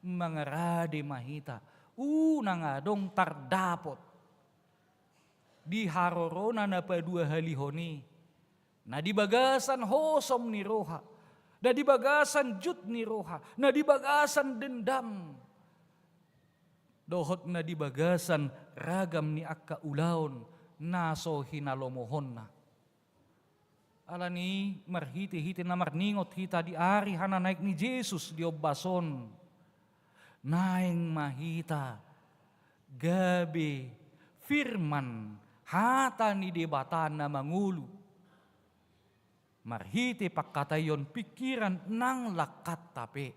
Mangarade mahita. Unang adong tardapot. Di harorona na padua halihoni. Na di bagasan hosom ni roha. Na di bagasan jut ni roha. Na di bagasan dendam. Dohot na di bagasan ragam ni akka ulaon. Naso hinalomohon na. Alani marhiti-hiti na marningot hita di ari hana naik ni Jesus di obbason. naeng mahita gabe firman hata ni debatana mangulu. Marhite pakatayon pikiran nang lakat tape.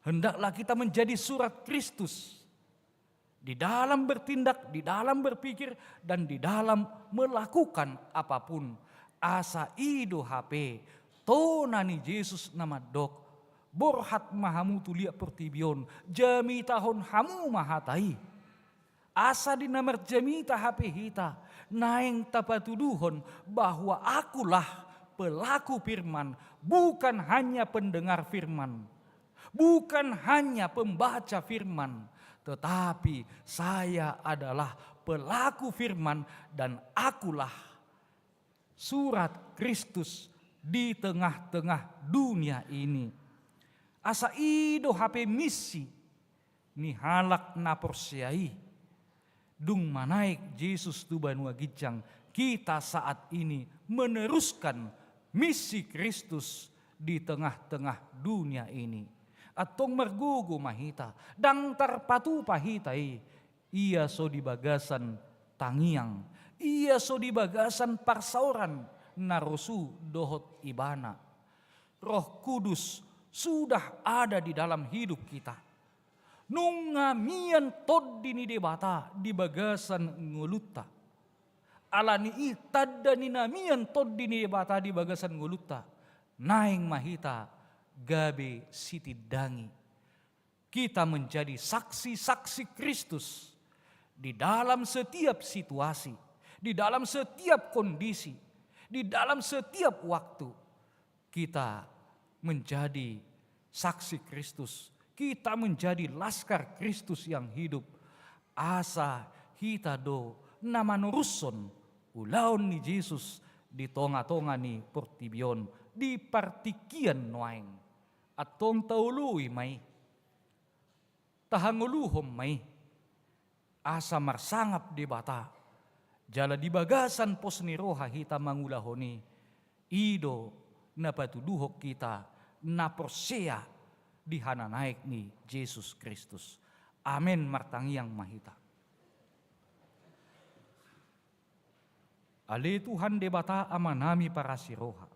Hendaklah kita menjadi surat Kristus di dalam bertindak, di dalam berpikir, dan di dalam melakukan apapun. Asa ido HP, tonani Yesus nama dok, borhat mahamu tulia pertibion, jami tahun hamu mahatai. Asa di namar jami HP hita, naeng tapatuduhon bahwa akulah pelaku firman, bukan hanya pendengar firman. Bukan hanya pembaca firman, tetapi saya adalah pelaku firman dan akulah surat Kristus di tengah-tengah dunia ini. Asa ido HP misi ni halak naporsiai. Dung manaik Yesus tu banua gijang, kita saat ini meneruskan misi Kristus di tengah-tengah dunia ini. Atong mergugu mahita, dang tarpatu pahitai, ia so di bagasan tangiang, ia so di bagasan parsauran, narosu dohot ibana. Roh Kudus sudah ada di dalam hidup kita. Nungamian tod dini debata di bagasan nguluta. Alani itada ninamian tod dini debata di bagasan nguluta. Naing mahita gabe sitidangi. Kita menjadi saksi-saksi Kristus di dalam setiap situasi, di dalam setiap kondisi, di dalam setiap waktu. Kita menjadi saksi Kristus. Kita menjadi laskar Kristus yang hidup. Asa hita do nama nuruson ulaun ni Yesus di tonga-tonga ni portibion di partikian noaeng. Atong taului may, tahanguluhom may, asa marsangap di bata, jala di bagasan pos ni roha hita mangulahoni, ido na patuduhok kita na persea di hananaik ni Yesus Kristus. Amen martangiang mahita. Ali Tuhan de bata amanami para si roha.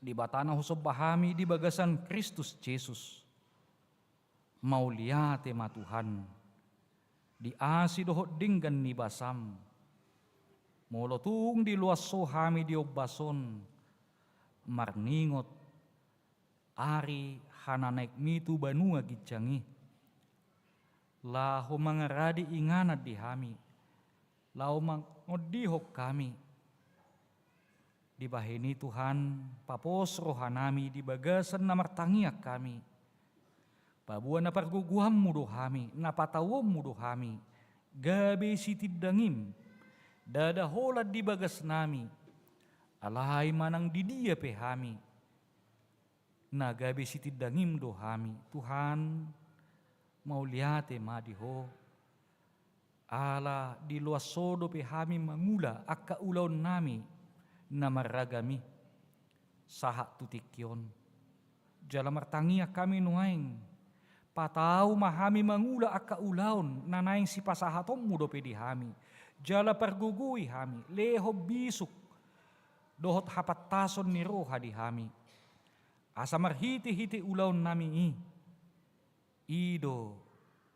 Di batana husob bahami di bagasan Kristus Yesus. Mauliate ma Tuhan. Di asi dohot dinggan ni basam. Molotung di luas sohami di obbason. Marningot. Ari hananaik mitu banua gijangi. Laho mangaradi inganat di hami. Lao mangodihok kami. Di bahini Tuhan, papos rohanami di bagasan na martangiak kami. Pabuan na parguguham mudo hami, napatawom mudo hami. Gabi sitidangim, dadaholad di bagas nami. Alay manang didia pe hami. Na gabi sitidangim do hami. Tuhan, mauliate madiho. Ala di luas sodo pe hami mangula akka ulaon nami. Na maragami sahak tutikyon jala martangia kami nuaing patau mahami mangula akka ulaon nanaing si pasahatom mudo pedi hami jala pergugui hami leho bisuk dohot hapat tason ni roha di hami asa marhiti-hiti ulaon nami ido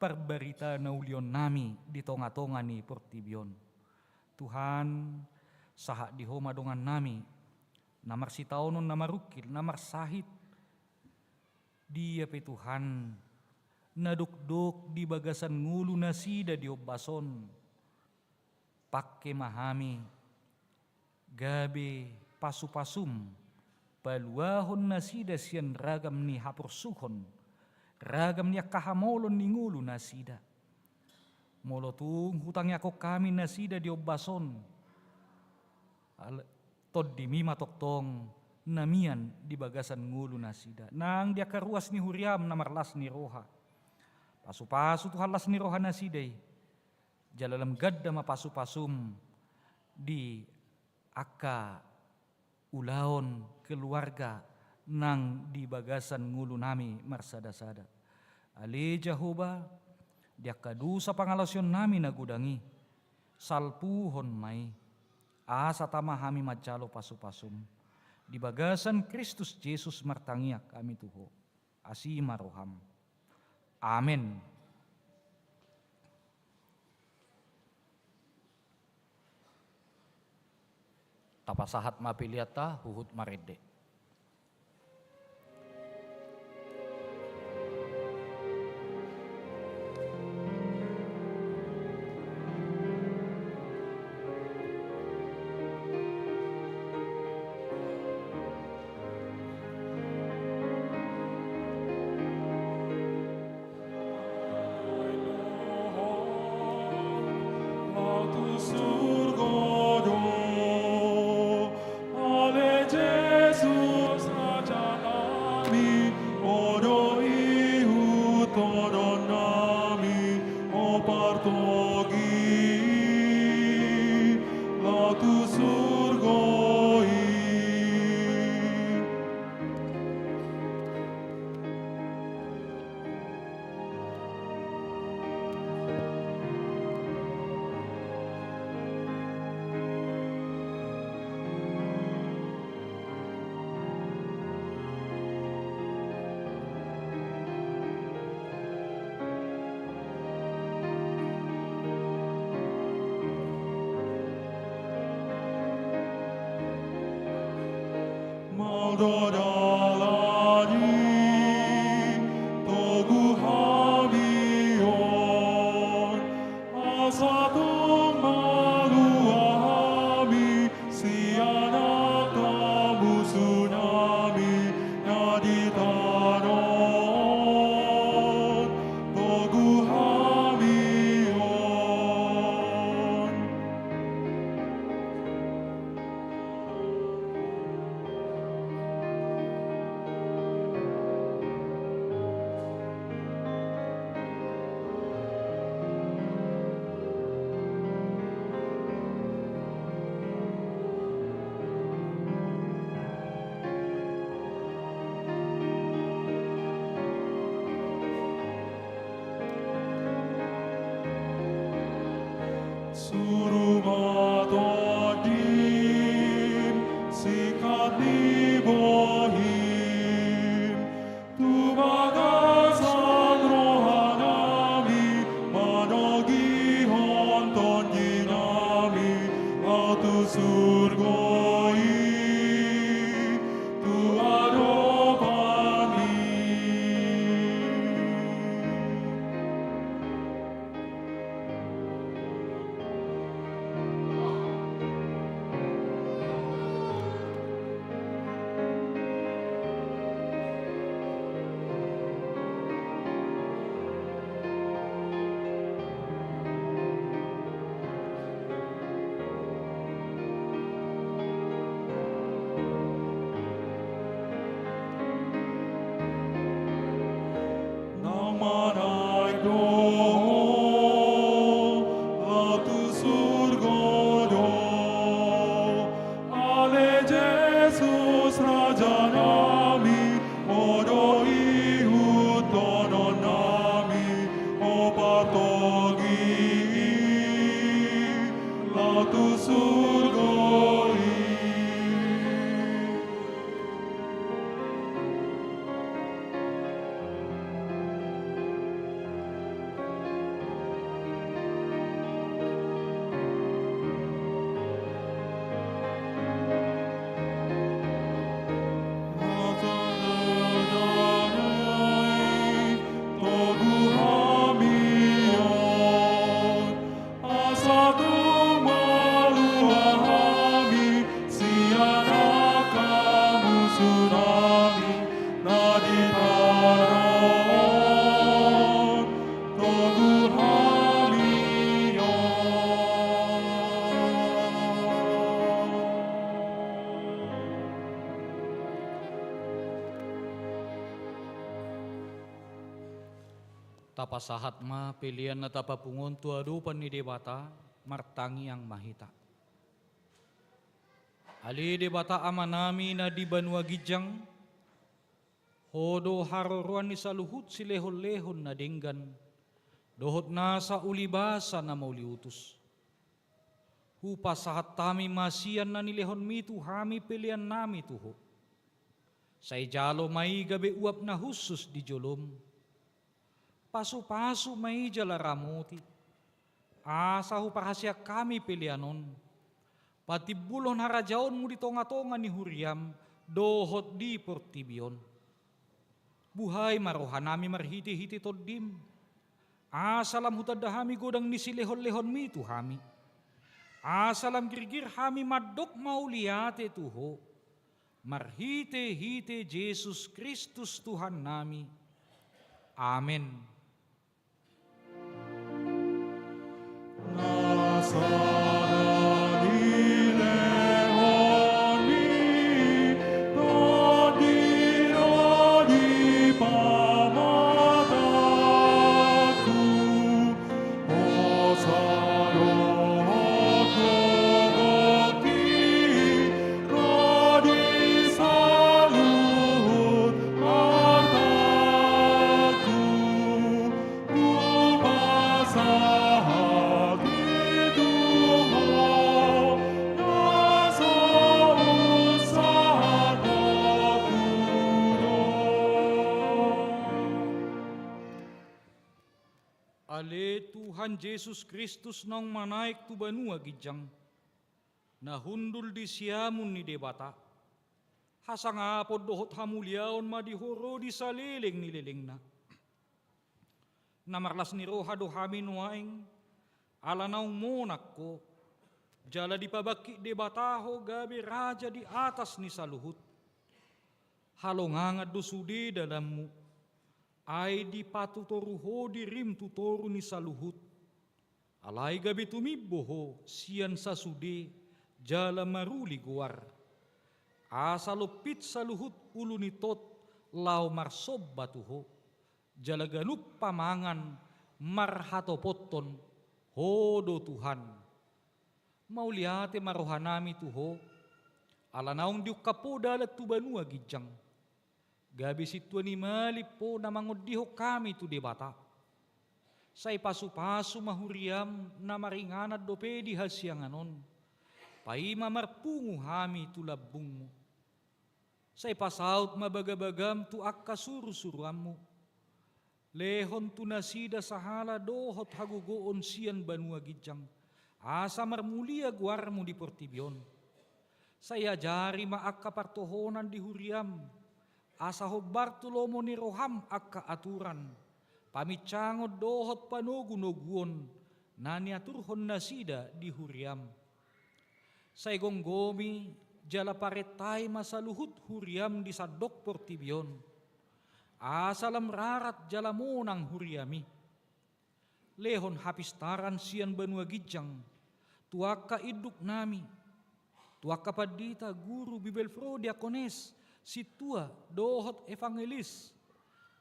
perberita na ulion nami di tonga-tonga ni portibion. Tuhan sahak di homa dongan nami, namar sitaunon namarukil, namar sahit. Dia pe Tuhan, naduk-duk di bagasan ngulu nasida di obbason. Pakke mahami, gabe pasu-pasum, paluahon nasida sian ragam ni hapursuhon, ragam ni kahamolon ni ngulu nasida. Molotung hutangnya ko kami nasida di obbason. Tod di mima toktong namian di bagasan ngulu nasida. Nang dia karuas ni huriam na marlas ni roha. Pasu-pasu Tuhan las ni roha nasidai. Jalalam gadda mapasu-pasum di akka ulaon keluarga nang di bagasan ngulu nami marsada-sada. Ali Jehovah, dia kadu sa pangalasyon nami nagudangi, salpuhon may, asa tamahami majalo pasu-pasum, di bagasan Kristus Yesus martangiak kami tuho, asi maroham. Amin. Tapasahat mapiliata huhut marede. Tapasahat ma pilihan na tapapungon tuadupan ni Debata martangi ang mahita. Ali Debata amanami na di banwa gijang Hodo haruruan ni saluhut si lehon-lehon na denggan, dohot nasa ulibasa na mauliutus. Hupa sahat tami masian na nilehon mitu hami pilihan nami tuho. Say jalo may gabi uap na husus di jolom. Pasu-pasu may jala ramuti. Asa hupahasya kami pilihanon. Pati bulon harajaon mo di tonga-tonga ni Huriam, dohot di portibion. Buhay marohan nami marhiti-hiti todim. Asalam hutadahami godang ni silehon-lehon mitu hami. Asalam girgir hami madok mauliate tuho. Marhite-hite Jesus Kristus Tuhan nami. Amen. Ale Tuhan Yesus Kristus nang manaik tu banua gijang, na hundul di siamun ni debata, hasang apod dohot hamuliaon madihoro di saliling ni liling na. Namarlas ni roha dohami nuaing, alanaw monak ko, jala di pabaki debataho gabi raja di atas ni saluhut. Halongangad dosudi dalammu, ay di patutoruho di rim tutoru ni saluhut. Alay gabi tumiboho siyan sa sudi jala maruli guar. Asa lupit saluhut ulu ni tot lau marsob batuho. Jala ganup pamangan marhatopoton hodo Tuhan. Mauliate marohanami tuho. Alanaong diuk kapo dalat tu banua gijang. Gabi situa ni malipo na mangodiho kami tu debata. Say pasu-pasu mahuriam na maringanad dope di hasyanganon. Pai mamarpungu hami tu labungmu. Say pasaut mabagabagam tu akka suru-suruammu. Lehon tu nasida sahala dohot hagugoon siyan banua gijang. Asa marmulia guarmu di portibion. Saya jari maakka partohonan di huriam. Asa ho Bartolomo ni roham akka aturan. Pamicangod dohot panogunoguon. Nani aturhon nasida di huriam. Say gonggomi jala paretay masaluhut huriam di sadok portibion. Asalam rarat jala monang huriami. Lehon hapistaran siyan banua gijang. Tuaka iduk nami. Tuaka padita guru Bibelfro diakones. Situa dohot evangelis.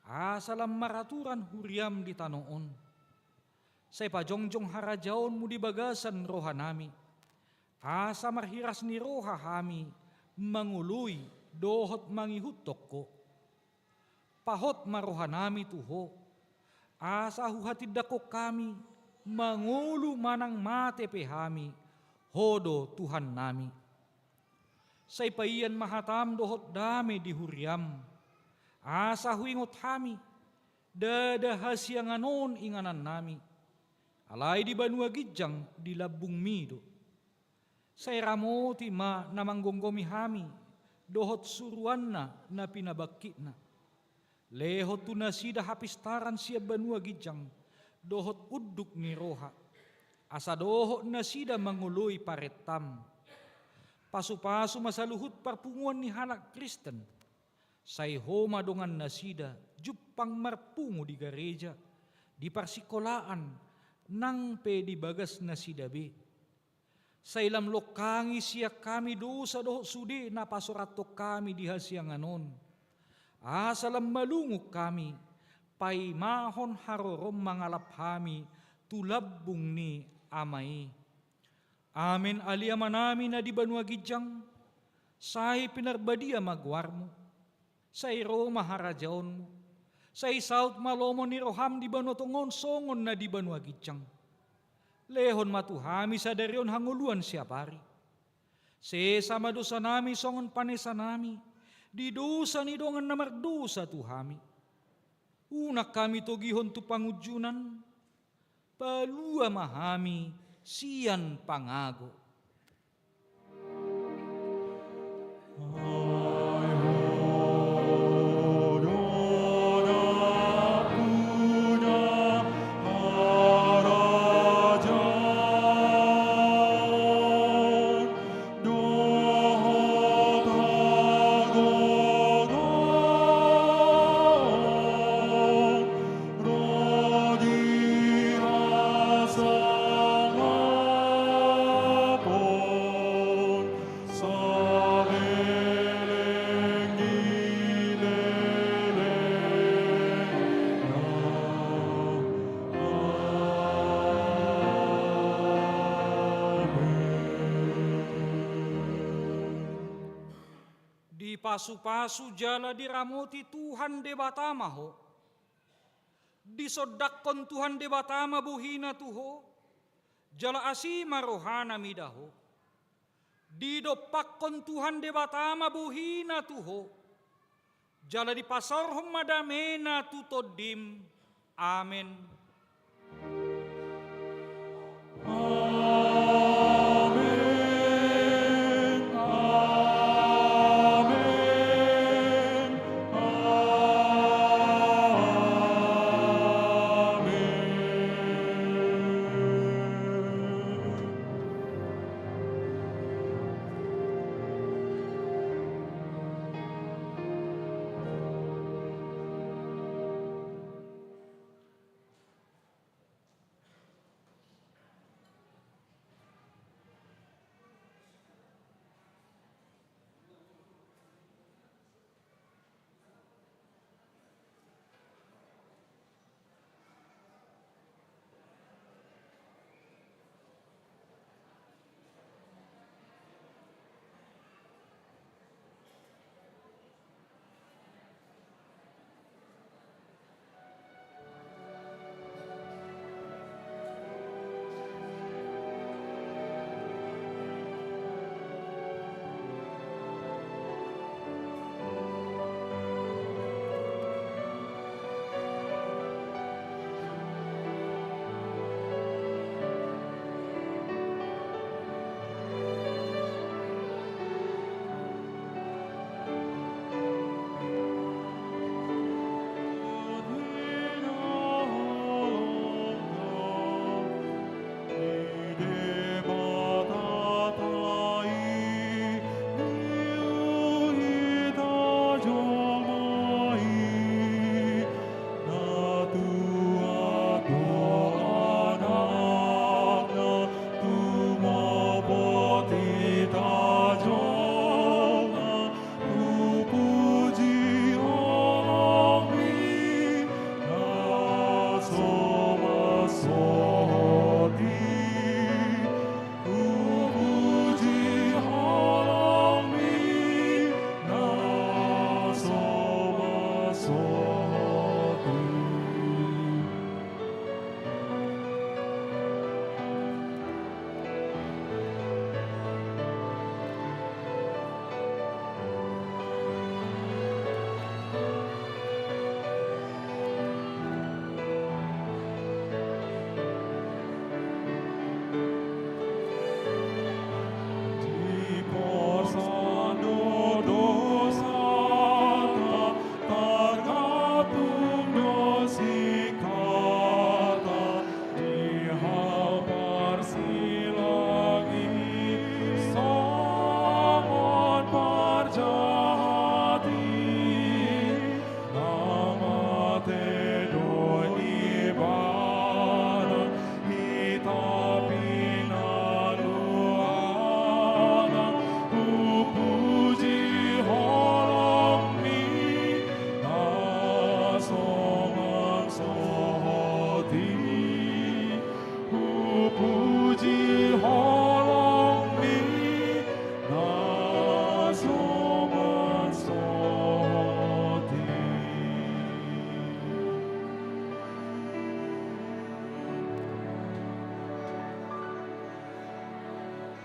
Asalam maraturan huriam di tanoon. Say pajongjong harajaon mu di bagasan rohanami. Asa marhiras ni roha hami. Mangului dohot mangihutok ko. Pahot marohanami tuho. Asa huhatid dako kami. Mangulu manang mate pehami. Hodo Tuhan nami. Say paiyan mahatam dohot dami di huriam. Asa huingot hami. Dada hasyanganon inganan nami. Alay di banua gijang di labung mido. Say ramoti ma namanggonggomi hami. Dohot suruan na pinabakit na. Lehot tu nasida hapistaran siya banua gijang. Dohot uduk ni roha. Asa dohot nasida manguloy paretam. Pasu-pasu masaluhut parpunguan ni halak Kristen. Say homa dongan nasida, jupang marpungu di gereja, di parsikolaan, nang di bagas nasida be. Say lamlok kangi siya kami dosa dohot sudi na pasuratok kami di hasyanganon. Asalam malungok kami, pay mahon harorom mangalap hami, tulabung ni amay. Amen aliaman namin na di banua gijang, say pinarbadia magwarmo. Sairo maharajaon mo. Sa isaut malomo ni roham di banotongon songon na di banua gijang. Lehon matuhami sa darion hanguluan siya pari. Se sama dosa nami songon panesa nami. Di dosa ni dongan na mardosa tuhami. Unak kami togihon tu pangujunan. Palua mahami sian pangago. Di pasu-pasu jala diramuti Tuhan debatama ho. Disodakkon Tuhan debatama buhina tuho. Jala asima rohana midaho. Didopakkon Tuhan debatama buhina tuho. Jala dipasarhom madamena tutodim. Amen.